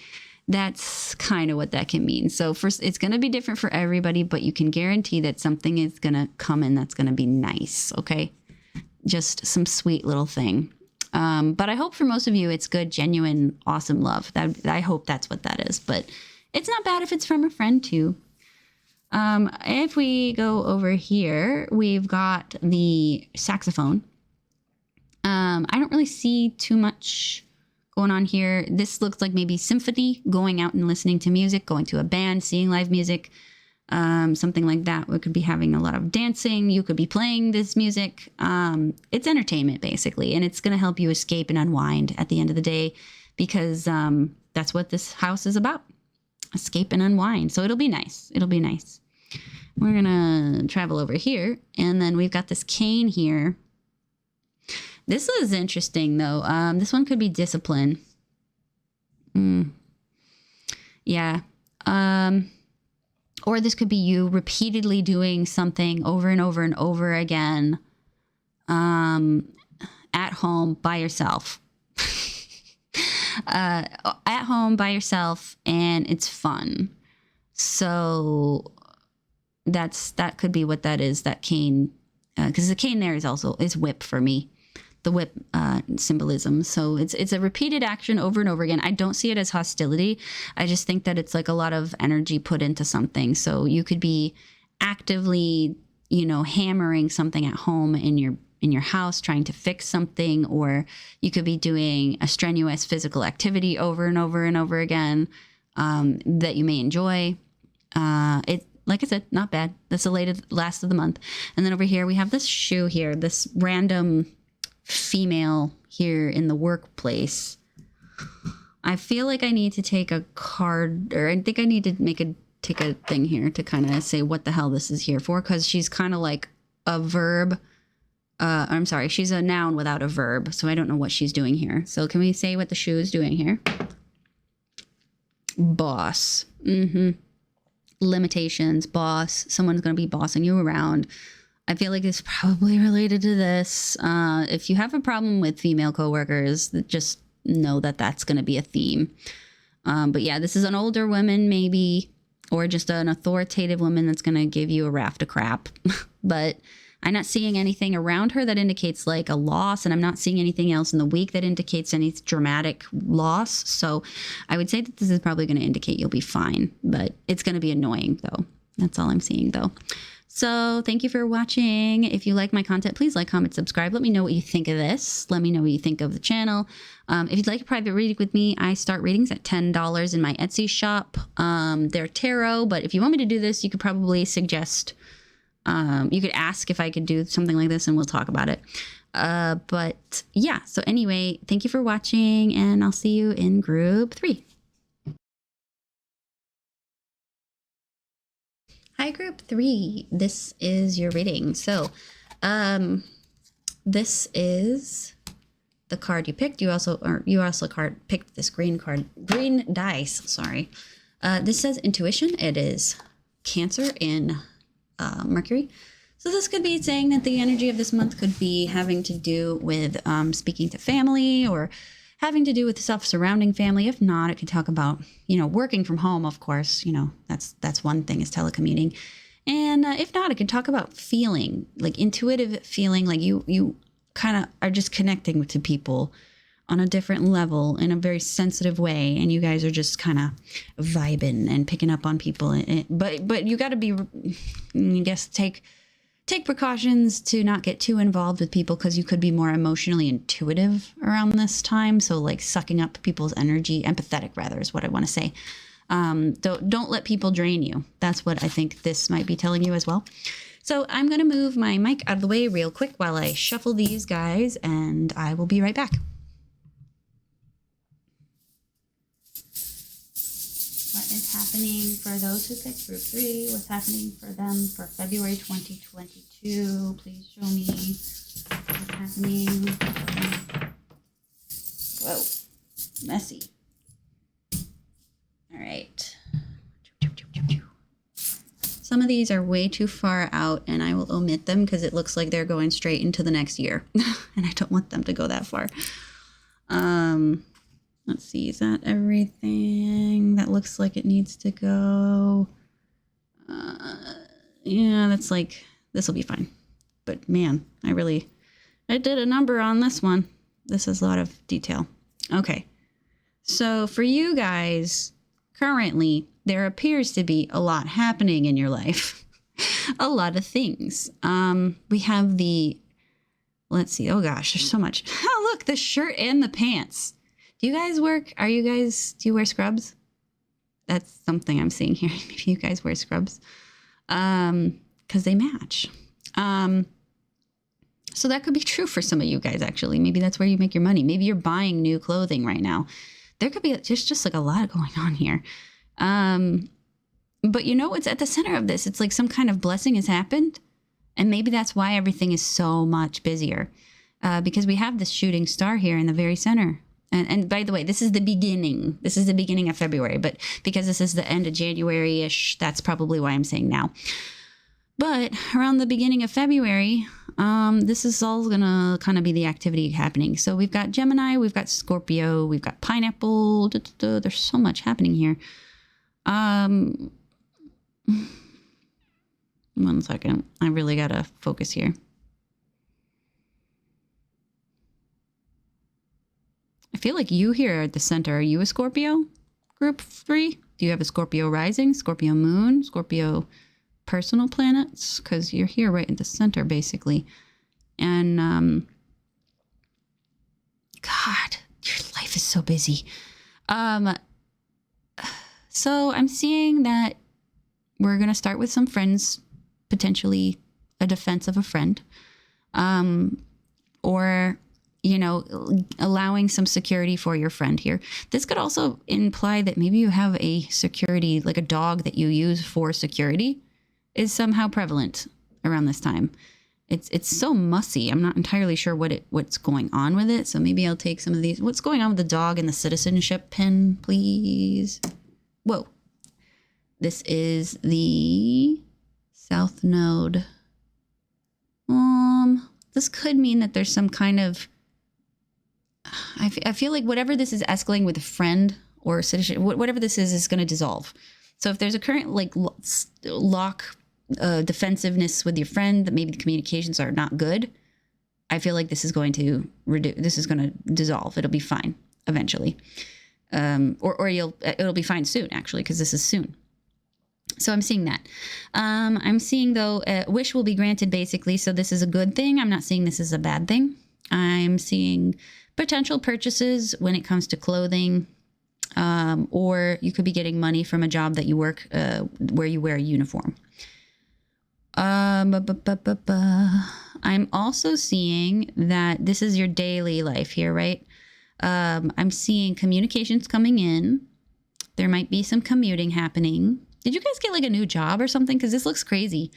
that's kind of what that can mean. So first, it's going to be different for everybody, but you can guarantee that something is going to come in that's going to be nice. Okay. Just some sweet little thing. But I hope for most of you, it's good, genuine, awesome love. I hope that's what that is, but it's not bad if it's from a friend too. If we go over here, we've got the saxophone. I don't really see too much going on here. This looks like maybe symphony, going out and listening to music, going to a band, seeing live music, something like that. We could be having a lot of dancing. You could be playing this music. It's entertainment basically, and it's going to help you escape and unwind at the end of the day, because that's what this house is about. Escape and unwind. So it'll be nice. It'll be nice. We're going to travel over here, and then we've got this cane here. This is interesting though. This one could be discipline. Yeah. Or this could be you repeatedly doing something over and over and over again, at home by yourself. At home by yourself, and it's fun. So that could be what that is, that cane, because the cane there is whip for me, the whip symbolism. So it's a repeated action over and over again. I don't see it as hostility. I just think that it's like a lot of energy put into something. So you could be actively, hammering something at home in in your house trying to fix something, or you could be doing a strenuous physical activity over and over and over again that you may enjoy. Like I said, not bad. That's the last of the month. And then over here, we have this shoe here, this random female here in the workplace. I feel like I need to take a card, or I think I need to take a thing here to kind of say what the hell this is here for, because she's kind of like a verb. I'm sorry, she's a noun without a verb, so I don't know what she's doing here. So can we say what the shoe is doing here? Boss. Limitations, boss. Someone's going to be bossing you around. I feel like it's probably related to this. If you have a problem with female coworkers, just know that that's going to be a theme. But yeah, this is an older woman maybe, or just an authoritative woman that's going to give you a raft of crap. But I'm not seeing anything around her that indicates like a loss, and I'm not seeing anything else in the week that indicates any dramatic loss. So I would say that this is probably going to indicate you'll be fine, but it's going to be annoying though. That's all I'm seeing though. So thank you for watching. If you like my content, please like, comment, subscribe. Let me know what you think of this. Let me know what you think of the channel. If you'd like a private reading with me, I start readings at $10 in my Etsy shop. They're tarot, but if you want me to do this, you could probably suggest, you could ask if I could do something like this and we'll talk about it. But yeah, so anyway, thank you for watching and I'll see you in group 3. Hi, group 3. This is your reading. So, this is the card you picked. You also picked this green dice. Sorry. This says intuition. It is Cancer in Mercury. So this could be saying that the energy of this month could be having to do with speaking to family, or having to do with stuff surrounding family. If not, it could talk about, working from home, of course. That's one thing, is telecommuting. And if not, it could talk about feeling, like intuitive feeling, like you kind of are just connecting to people on a different level in a very sensitive way, and you guys are just kind of vibing and picking up on people. But you got to be, I guess, take precautions to not get too involved with people, because you could be more emotionally intuitive around this time. So like sucking up people's energy, empathetic rather is what I want to say. Don't let people drain you. That's what I think this might be telling you as well. So I'm going to move my mic out of the way real quick while I shuffle these guys, and I will be right back. What is happening for those who picked group 3? What's happening for them for February 2022? Please show me what's happening. Whoa, messy. All right. Some of these are way too far out, and I will omit them because it looks like they're going straight into the next year, and I don't want them to go that far. Let's see, is that everything that looks like it needs to go? Yeah, that's like, this will be fine. But man, I did a number on this one. This is a lot of detail. Okay, so for you guys, currently, there appears to be a lot happening in your life. A lot of things. We have let's see, oh gosh, there's so much. Oh, look, the shirt and the pants. Do you guys do you wear scrubs? That's something I'm seeing here. Maybe you guys wear scrubs. Because they match. So that could be true for some of you guys, actually. Maybe that's where you make your money. Maybe you're buying new clothing right now. There could be just like a lot going on here. But what's at the center of this? It's like some kind of blessing has happened. And maybe that's why everything is so much busier. Because we have this shooting star here in the very center. And by the way, this is the beginning. This is the beginning of February. But because this is the end of January-ish, that's probably why I'm saying now. But around the beginning of February, this is all going to kind of be the activity happening. So we've got Gemini, we've got Scorpio, we've got Pineapple. There's so much happening here. 1 second. I really got to focus here. I feel like you here at the center. Are you a Scorpio? Group 3? Do you have a Scorpio rising, Scorpio moon, Scorpio personal planets? Because you're here right in the center, basically. And, God, your life is so busy. So I'm seeing that we're going to start with some friends, potentially a defense of a friend, or, you know, allowing some security for your friend here. This could also imply that maybe you have a security, like a dog that you use for security is somehow prevalent around this time. It's so mussy. I'm not entirely sure what's going on with it. So maybe I'll take some of these. What's going on with the dog and the citizenship pin, please? Whoa. This is the South Node. This could mean that there's some kind of... I feel like whatever this is escalating with a friend or citizenship, whatever this is going to dissolve. So if there's a current like lock... defensiveness with your friend, that maybe the communications are not good, I feel like this is going to dissolve. It'll be fine eventually. Or it'll be fine soon, actually, because this is soon. So I'm seeing that. I'm seeing, though, wish will be granted, basically. So this is a good thing. I'm not seeing this as a bad thing. I'm seeing potential purchases when it comes to clothing, or you could be getting money from a job that you work where you wear a uniform. I'm also seeing that this is your daily life here, right? I'm seeing communications coming in. There might be some commuting happening. Did you guys get like a new job or something? Because this looks crazy.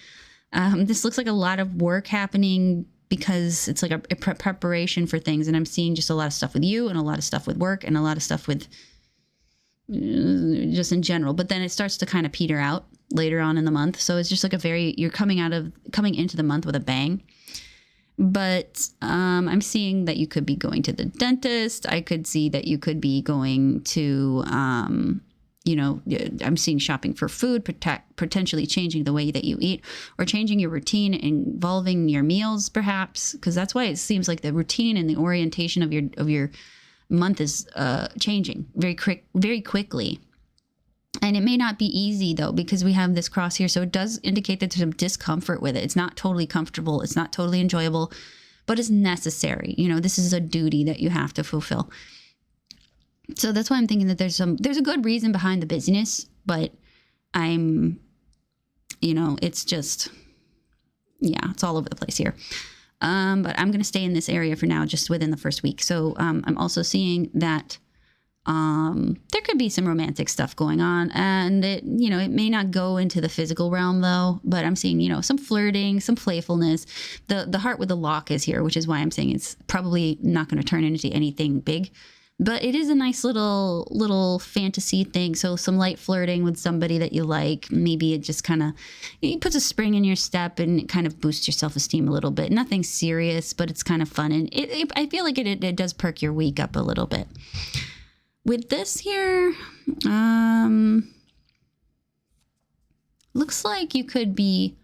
This looks like a lot of work happening because it's like a preparation for things. And I'm seeing just a lot of stuff with you and a lot of stuff with work and a lot of stuff with just in general. But then it starts to kind of peter out later on in the month. So it's just like you're coming into the month with a bang. But I'm seeing that you could be going to the dentist. I could see that you could be going to, I'm seeing shopping for food, potentially changing the way that you eat or changing your routine involving your meals, perhaps, because that's why it seems like the routine and the orientation of your month is changing very quickly. And it may not be easy, though, because we have this cross here. So it does indicate that there's some discomfort with it. It's not totally comfortable. It's not totally enjoyable, but it's necessary. You know, this is a duty that you have to fulfill. So that's why I'm thinking that there's a good reason behind the busyness, but it's just, it's all over the place here. But I'm going to stay in this area for now, just within the first week. So I'm also seeing that there could be some romantic stuff going on, and it may not go into the physical realm, though, but I'm seeing, some flirting, some playfulness. The heart with the lock is here, which is why I'm saying it's probably not going to turn into anything big, but it is a nice little fantasy thing. So some light flirting with somebody that you like. Maybe it just it puts a spring in your step and it kind of boosts your self-esteem a little bit. Nothing serious, but it's kind of fun. And I feel like it does perk your week up a little bit. With this here, looks like you could be,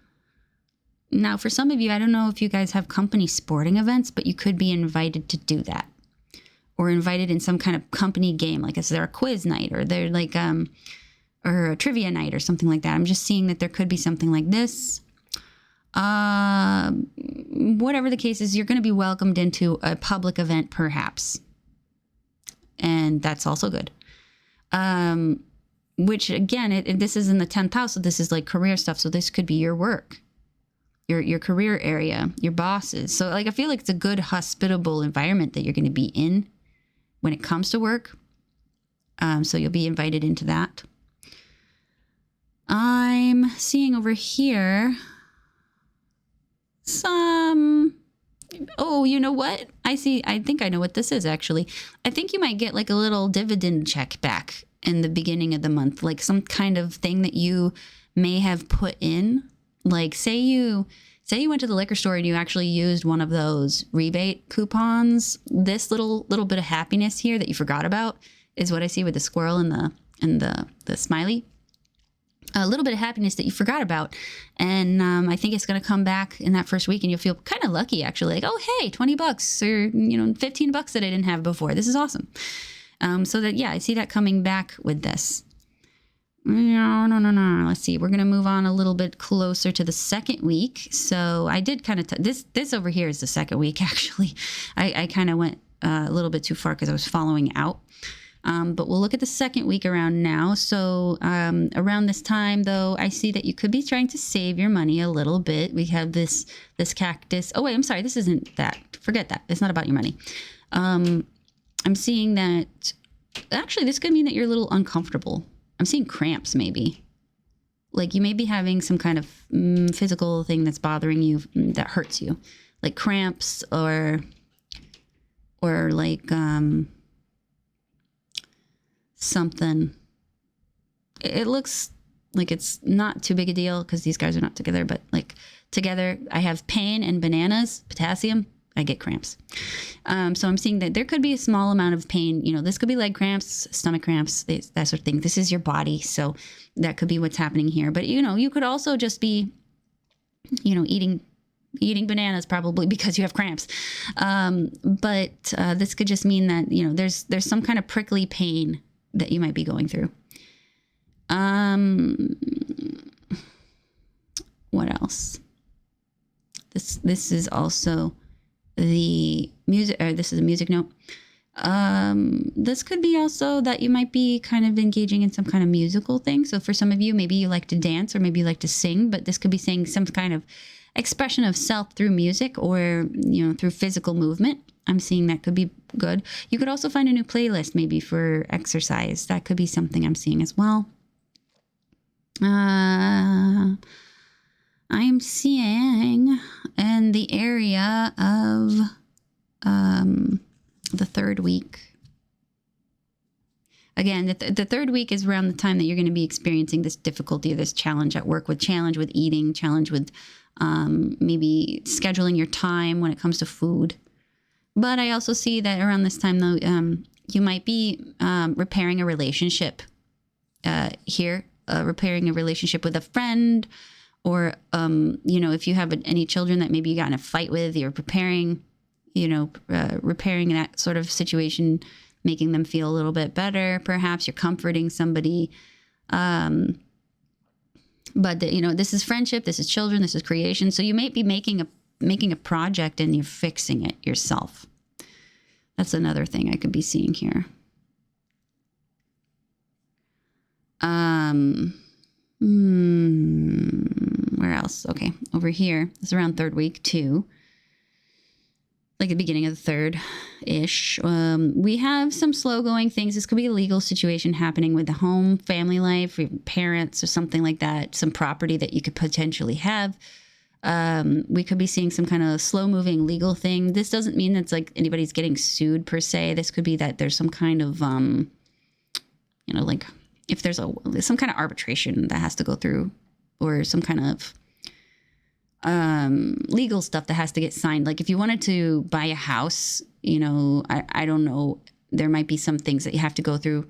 now for some of you, I don't know if you guys have company sporting events, but you could be invited to do that, or invited in some kind of company game. Like, is there a quiz night, or they're like, or a trivia night or something like that. I'm just seeing that there could be something like this. Whatever the case is, you're going to be welcomed into a public event, perhaps. And that's also good. Which again, this is in the 10th house. So this is like career stuff. So this could be your work, your career area, your bosses. So like, I feel like it's a good hospitable environment that you're going to be in when it comes to work. So you'll be invited into that. I'm seeing over here oh, you know what? I think I know what this is, actually. I think you might get like a little dividend check back in the beginning of the month, like some kind of thing that you may have put in. Like say you went to the liquor store and you actually used one of those rebate coupons. This little bit of happiness here that you forgot about is what I see with the squirrel and the smiley. A little bit of happiness that you forgot about. And I think it's going to come back in that first week, and you'll feel kind of lucky, actually. Like, oh, hey, $20 or, $15 that I didn't have before. This is awesome. So that, I see that coming back with this. No. Let's see. We're going to move on a little bit closer to the second week. So I did kind of, this over here is the second week, actually. I kind of went a little bit too far because I was following out. But we'll look at the second week around now. So around this time, though, I see that you could be trying to save your money a little bit. We have this cactus. Oh, wait, I'm sorry. This isn't that. Forget that. It's not about your money. I'm seeing that, actually, this could mean that you're a little uncomfortable. I'm seeing cramps, maybe. Like you may be having some kind of physical thing that's bothering you that hurts you. Like cramps or like something. It looks like it's not too big a deal because these guys are not together, but like together I have pain and bananas, potassium, I get cramps. So I'm seeing that there could be a small amount of pain. You know, this could be leg cramps, stomach cramps, that sort of thing. This is your body. So that could be what's happening here. But, you know, you could also just be, you know, eating bananas probably because you have cramps. But this could just mean that, you know, there's some kind of prickly pain that you might be going through. What else? This is also the music, or this is a music note. This could be also that you might be kind of engaging in some kind of musical thing. So for some of you, maybe you like to dance or maybe you like to sing, but this could be saying some kind of expression of self through music or, you know, through physical movement. I'm seeing that could be good. You could also find a new playlist maybe for exercise. That could be something I'm seeing as well. I'm seeing in the area of the third week. Again, the third week is around the time that you're going to be experiencing this difficulty, this challenge at work, challenge with eating, challenge with maybe scheduling your time when it comes to food. But I also see that around this time, though, you might be repairing a relationship here, repairing a relationship with a friend, or, you know, if you have any children that maybe you got in a fight with, you're preparing, you know, repairing that sort of situation, making them feel a little bit better. Perhaps you're comforting somebody. But, you know, this is friendship, this is children, this is creation. So you might be making a project and you're fixing it yourself. That's another thing I could be seeing here. Where else? Okay, over here. It's around third week too. Like the beginning of the third-ish. We have some slow-going things. This could be a legal situation happening with the home, family life, or parents, or something like that. Some property that you could potentially have. We could be seeing some kind of slow-moving legal thing. This doesn't mean that's like anybody's getting sued per se. This could be that there's some kind of, you know, like if there's some kind of arbitration that has to go through, or some kind of legal stuff that has to get signed. Like if you wanted to buy a house, you know, I don't know, there might be some things that you have to go through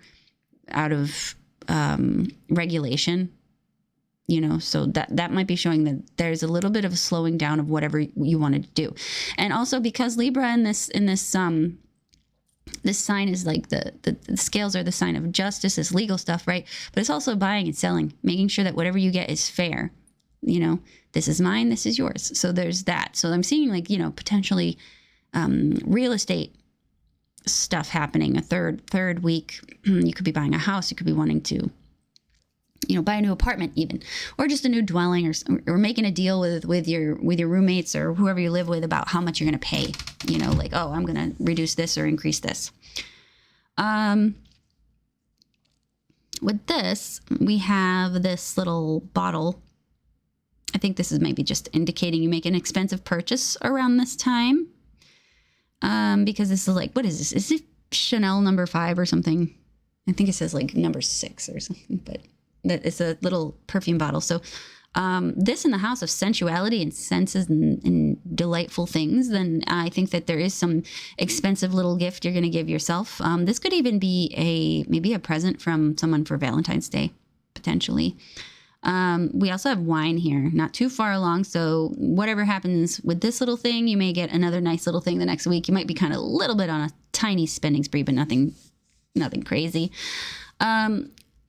out of regulation, you know, so that might be showing that there's a little bit of a slowing down of whatever you wanted to do. And also because Libra in this sign is like the scales are the sign of justice, is legal stuff, right? But it's also buying and selling, making sure that whatever you get is fair. You know, this is mine, this is yours. So there's that. So I'm seeing like, you know, potentially real estate stuff happening. A third week, you could be buying a house. You could be wanting to, you know, buy a new apartment even, or just a new dwelling, or making a deal with your roommates or whoever you live with about how much you're going to pay, you know, like, oh, I'm going to reduce this or increase this. With this, we have this little bottle. I think this is maybe just indicating you make an expensive purchase around this time. Because this is like, what is this? Is it Chanel number 5 or something? I think it says like number 6 or something, but that it's a little perfume bottle. So this in the house of sensuality and senses and delightful things, then I think that there is some expensive little gift you're going to give yourself. This could even be maybe a present from someone for Valentine's Day, potentially. We also have wine here, not too far along. So whatever happens with this little thing, you may get another nice little thing the next week. You might be kind of a little bit on a tiny spending spree, but nothing crazy.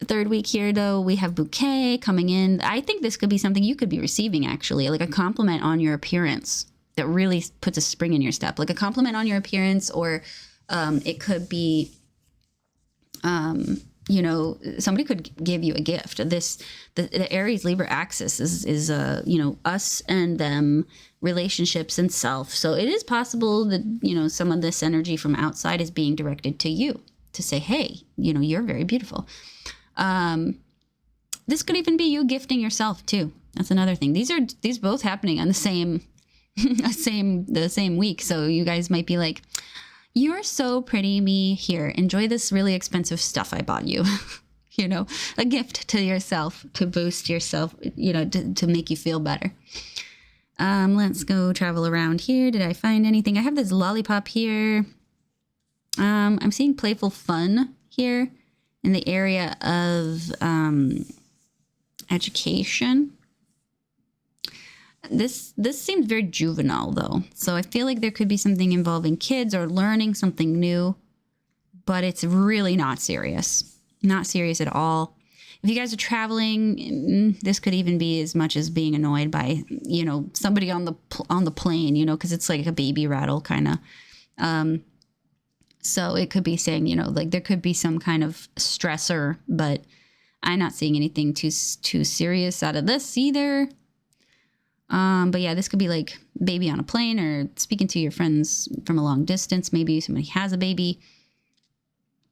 third week here, though, we have bouquet coming in. I think this could be something you could be receiving, actually, like a compliment on your appearance that really puts a spring in your step, like a compliment on your appearance, or it could be, you know, somebody could give you a gift. The Aries Libra axis is you know, us and them, relationships and self. So it is possible that, you know, some of this energy from outside is being directed to you to say, hey, you know, you're very beautiful. This could even be you gifting yourself too. That's another thing. These both happening on the same week. So you guys might be like, you're so pretty, me. Here, enjoy this really expensive stuff I bought you. You know, a gift to yourself to boost yourself, you know, to make you feel better. Let's go travel around here. Did I find anything? I have this lollipop here. I'm seeing playful fun here in the area of education. This seems very juvenile, though. So I feel like there could be something involving kids or learning something new, but it's really not serious. Not serious at all. If you guys are traveling, this could even be as much as being annoyed by, you know, somebody on the plane, you know, because it's like a baby rattle kind of. So it could be saying, you know, like there could be some kind of stressor, but I'm not seeing anything too serious out of this either. But yeah, this could be like baby on a plane or speaking to your friends from a long distance. Maybe somebody has a baby.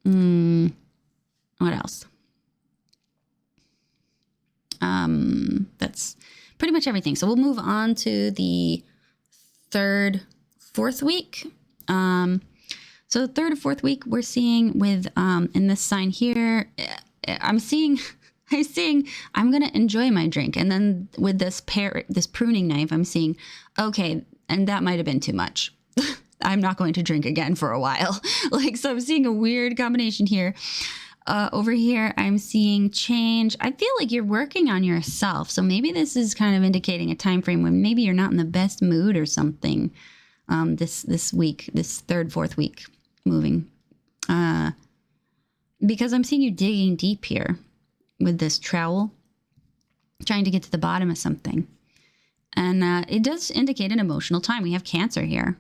What else? That's pretty much everything. So we'll move on to the fourth week. So the third or fourth week we're seeing with, in this sign here, I'm seeing I'm going to enjoy my drink. And then with this pruning knife, I'm seeing, okay, and that might've been too much. I'm not going to drink again for a while. Like, so I'm seeing a weird combination here. Over here, I'm seeing change. I feel like you're working on yourself. So maybe this is kind of indicating a time frame when maybe you're not in the best mood or something. This week, this third, fourth week moving. Because I'm seeing you digging deep here with this trowel, trying to get to the bottom of something. And it does indicate an emotional time. We have Cancer here.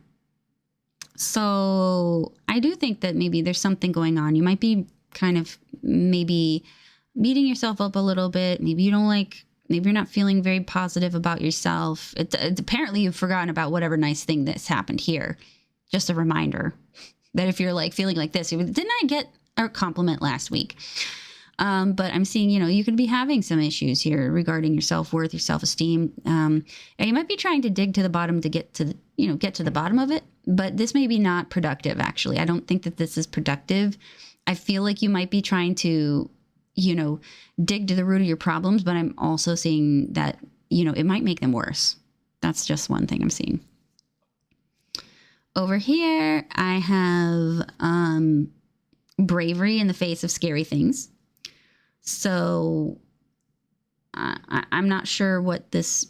So I do think that maybe there's something going on. You might be kind of maybe beating yourself up a little bit. Maybe maybe you're not feeling very positive about yourself. Apparently you've forgotten about whatever nice thing that's happened here. Just a reminder that if you're like feeling like this, didn't I get a compliment last week? But I'm seeing, you know, you could be having some issues here regarding your self-worth, your self-esteem. And you might be trying to dig to the bottom to get to the bottom of it. But this may be not productive, actually. I don't think that this is productive. I feel like you might be trying to, you know, dig to the root of your problems, but I'm also seeing that, you know, it might make them worse. That's just one thing I'm seeing. Over here, I have bravery in the face of scary things. So I'm not sure what this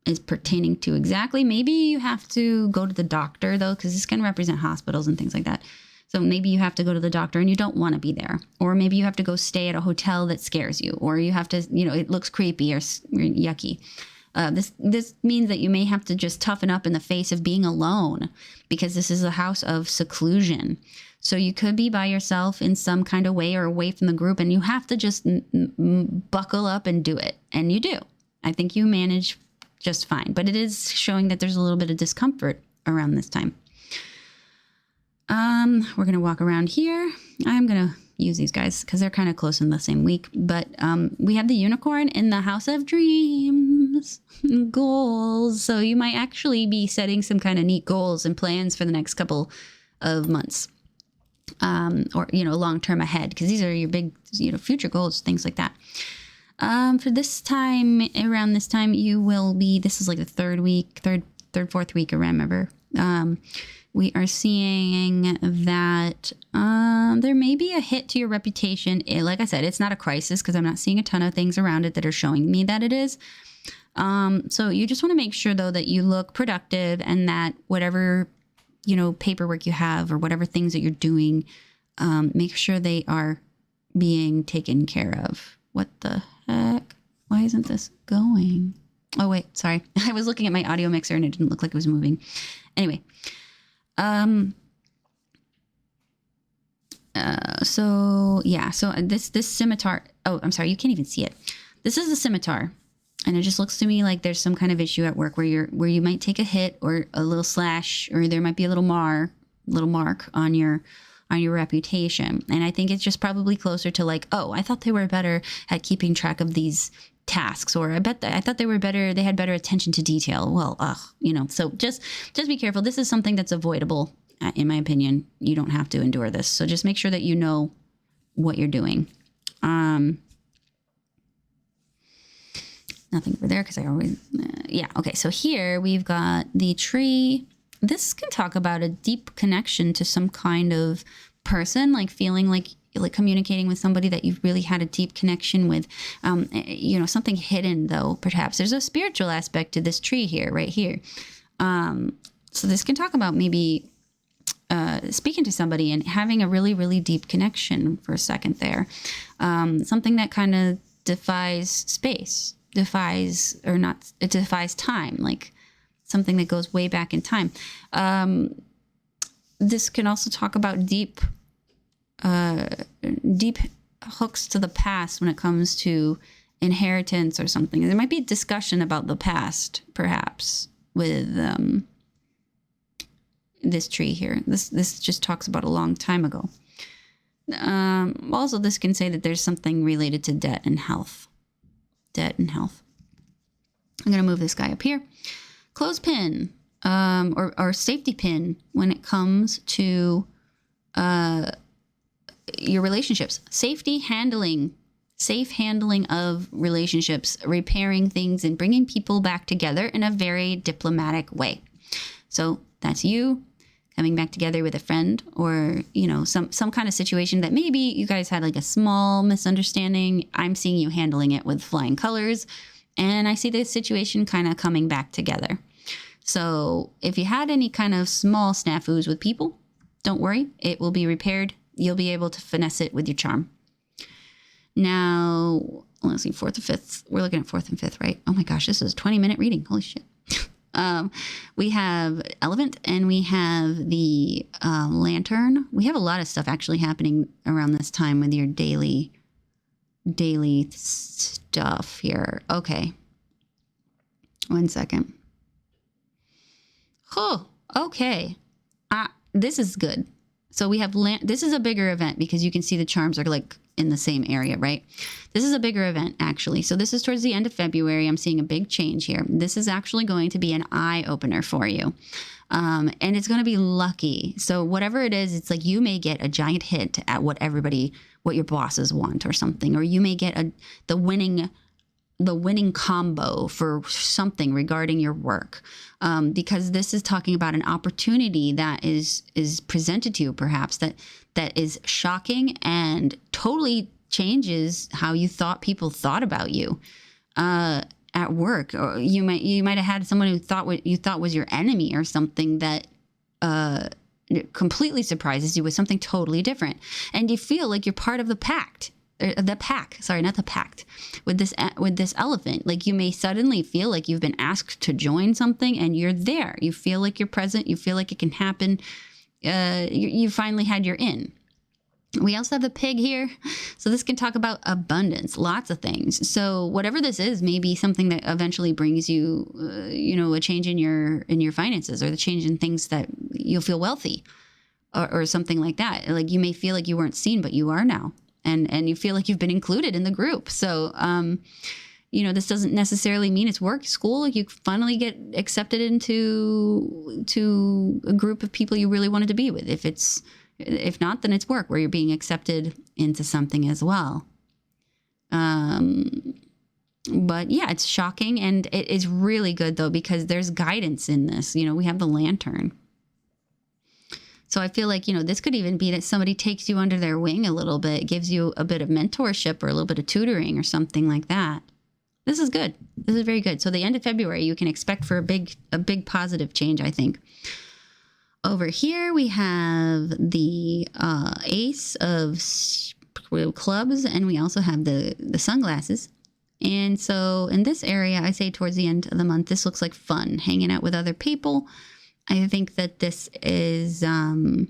is pertaining to exactly. Maybe you have to go to the doctor, though, because this can represent hospitals and things like that. So maybe you have to go to the doctor and you don't want to be there. Or maybe you have to go stay at a hotel that scares you. Or you have to, you know, it looks creepy or yucky. This means that you may have to just toughen up in the face of being alone, because this is a house of seclusion. So you could be by yourself in some kind of way or away from the group, and you have to just buckle up and do it. And you do. I think you manage just fine. But it is showing that there's a little bit of discomfort around this time. We're going to walk around here. I'm going to use these guys because they're kind of close in the same week. But we have the unicorn in the house of dreams, goals. So you might actually be setting some kind of neat goals and plans for the next couple of months. Or, you know, long term ahead, because these are your big, you know, future goals, things like that. For this time, around this time, you will be, this is like the fourth week, I remember. We are seeing that there may be a hit to your reputation. Like I said, it's not a crisis because I'm not seeing a ton of things around it that are showing me that it is. So you just want to make sure, though, that you look productive and that whatever, you know, paperwork you have or whatever things that you're doing, make sure they are being taken care of. What the heck? Why isn't this going? Oh, wait, sorry. I was looking at my audio mixer and it didn't look like it was moving. Anyway. So this scimitar, oh, I'm sorry. You can't even see it. This is a scimitar. And it just looks to me like there's some kind of issue at work where you might take a hit or a little slash, or there might be a little mark on your reputation. And I think it's just probably closer to like, oh, I thought they were better at keeping track of these tasks, or I thought they were better. They had better attention to detail. Well, so just be careful. This is something that's avoidable, in my opinion. You don't have to endure this. So just make sure that you know what you're doing. Nothing over there because I always, okay. So here we've got the tree. This can talk about a deep connection to some kind of person, like feeling like communicating with somebody that you've really had a deep connection with. Something hidden though, perhaps. There's a spiritual aspect to this tree here, right here. So this can talk about maybe speaking to somebody and having a really, really deep connection for a second there. Something that kind of defies space. Defies time, like something that goes way back in time. This can also talk about deep hooks to the past when it comes to inheritance or something. There might be a discussion about the past, perhaps, with this tree here. This just talks about a long time ago. Also, this can say that there's something related to debt and health. I'm going to move this guy up here. Clothespin, or safety pin when it comes to your relationships. Safe handling of relationships, repairing things and bringing people back together in a very diplomatic way. So that's you coming back together with a friend, or, some kind of situation that maybe you guys had like a small misunderstanding. I'm seeing you handling it with flying colors, and I see this situation kind of coming back together. So if you had any kind of small snafus with people, don't worry, it will be repaired. You'll be able to finesse it with your charm. Now, let's see, 4th or 5th. We're looking at 4th and 5th, right? Oh my gosh, this is a 20-minute reading. Holy shit. We have elephant and we have the lantern. We have a lot of stuff actually happening around this time with your daily stuff here. Okay. 1 second. Oh, okay. This is good. So we have this is a bigger event because you can see the charms are like in the same area, right? This is a bigger event actually. So this is towards the end of February. I'm seeing a big change here. This is actually going to be an eye opener for you. And it's going to be lucky. So whatever it is, it's like you may get a giant hit at what your bosses want or something, or you may get the winning combo for something regarding your work, because this is talking about an opportunity that is presented to you, perhaps that is shocking and totally changes how you thought people thought about you at work. Or you might have had someone who thought what you thought was your enemy or something that completely surprises you with something totally different, and you feel like you're part of the pact. With this elephant, like you may suddenly feel like you've been asked to join something and you're there. You feel like you're present. You feel like it can happen. You finally had your in. We also have the pig here. So this can talk about abundance, lots of things. So whatever this is, may be something that eventually brings you, a change in your finances, or the change in things that you'll feel wealthy or something like that. Like you may feel like you weren't seen, but you are now. And you feel like you've been included in the group. So, this doesn't necessarily mean it's work, school. You finally get accepted into a group of people you really wanted to be with. If not, then it's work where you're being accepted into something as well. But yeah, it's shocking. And it is really good though, because there's guidance in this. We have the lantern. So I feel like, this could even be that somebody takes you under their wing a little bit, gives you a bit of mentorship or a little bit of tutoring or something like that. This is good. This is very good. So the end of February, you can expect for a big positive change, I think. Over here, we have the Ace of clubs, and we also have the sunglasses. And so in this area, I say towards the end of the month, this looks like fun, hanging out with other people. I think that this is, I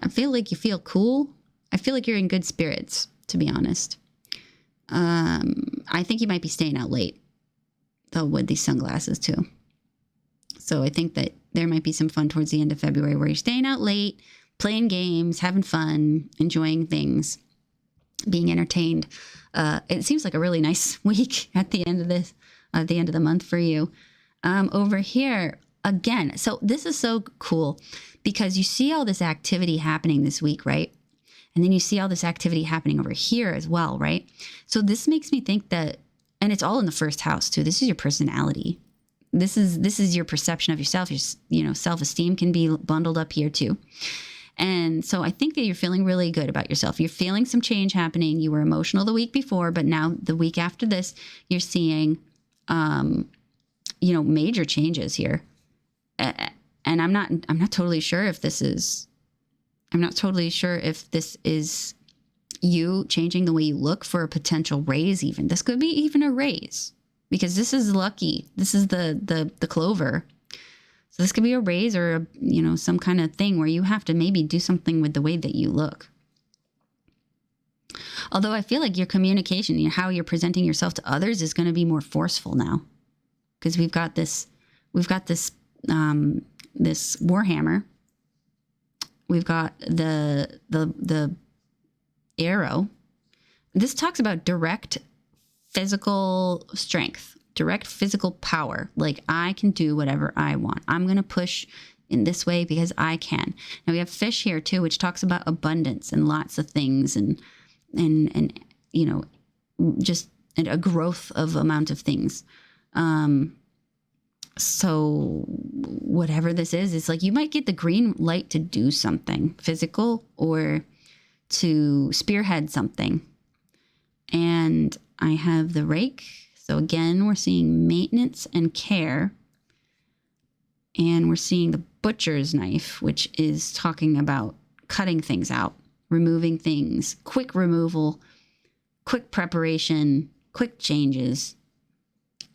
feel like you feel cool. I feel like you're in good spirits, to be honest. I think you might be staying out late, though, with these sunglasses too. So I think that there might be some fun towards the end of February where you're staying out late, playing games, having fun, enjoying things, being entertained. It seems like a really nice week at the end of this, at the end of the month for you. Over here, again, so this is so cool because you see all this activity happening this week, right? And then you see all this activity happening over here as well, right? So this makes me think that, and it's all in the first house too. This is your personality. This is your perception of yourself. Your, self-esteem can be bundled up here too. And so I think that you're feeling really good about yourself. You're feeling some change happening. You were emotional the week before, but now the week after this, you're seeing, major changes here. And I'm not totally sure if this is, you changing the way you look for a potential raise even. This could be even a raise because this is lucky. This is the clover. So this could be a raise or, some kind of thing where you have to maybe do something with the way that you look. Although I feel like your communication, how you're presenting yourself to others is going to be more forceful now. Because we've got this Warhammer. We've got the arrow. This talks about direct physical strength, direct physical power. Like I can do whatever I want. I'm going to push in this way because I can. Now we have fish here too, which talks about abundance and lots of things and just a growth of amount of things. So whatever this is, it's like you might get the green light to do something physical or to spearhead something. And I have the rake. So again, we're seeing maintenance and care. And we're seeing the butcher's knife, which is talking about cutting things out, removing things, quick removal, quick preparation, quick changes.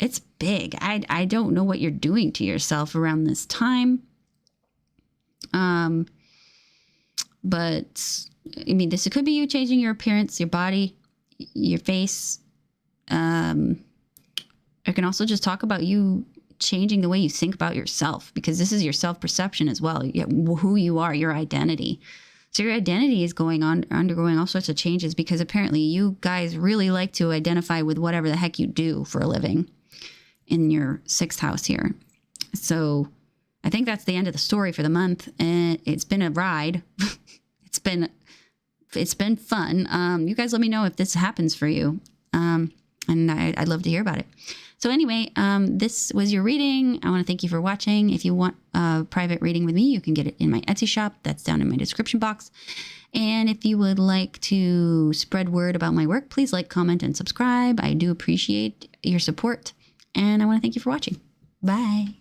It's big. I don't know what you're doing to yourself around this time. But I mean, this could be you changing your appearance, your body, your face. I can also just talk about you changing the way you think about yourself, because this is your self-perception as well. Who you are, your identity. So your identity is undergoing all sorts of changes, because apparently you guys really like to identify with whatever the heck you do for a living in your 6th house here. So I think that's the end of the story for the month. And it's been a ride. It's been fun. You guys let me know if this happens for you. And I'd love to hear about it. So anyway, this was your reading. I want to thank you for watching. If you want a private reading with me, you can get it in my Etsy shop. That's down in my description box. And if you would like to spread word about my work, please like, comment, and subscribe. I do appreciate your support. And I want to thank you for watching. Bye.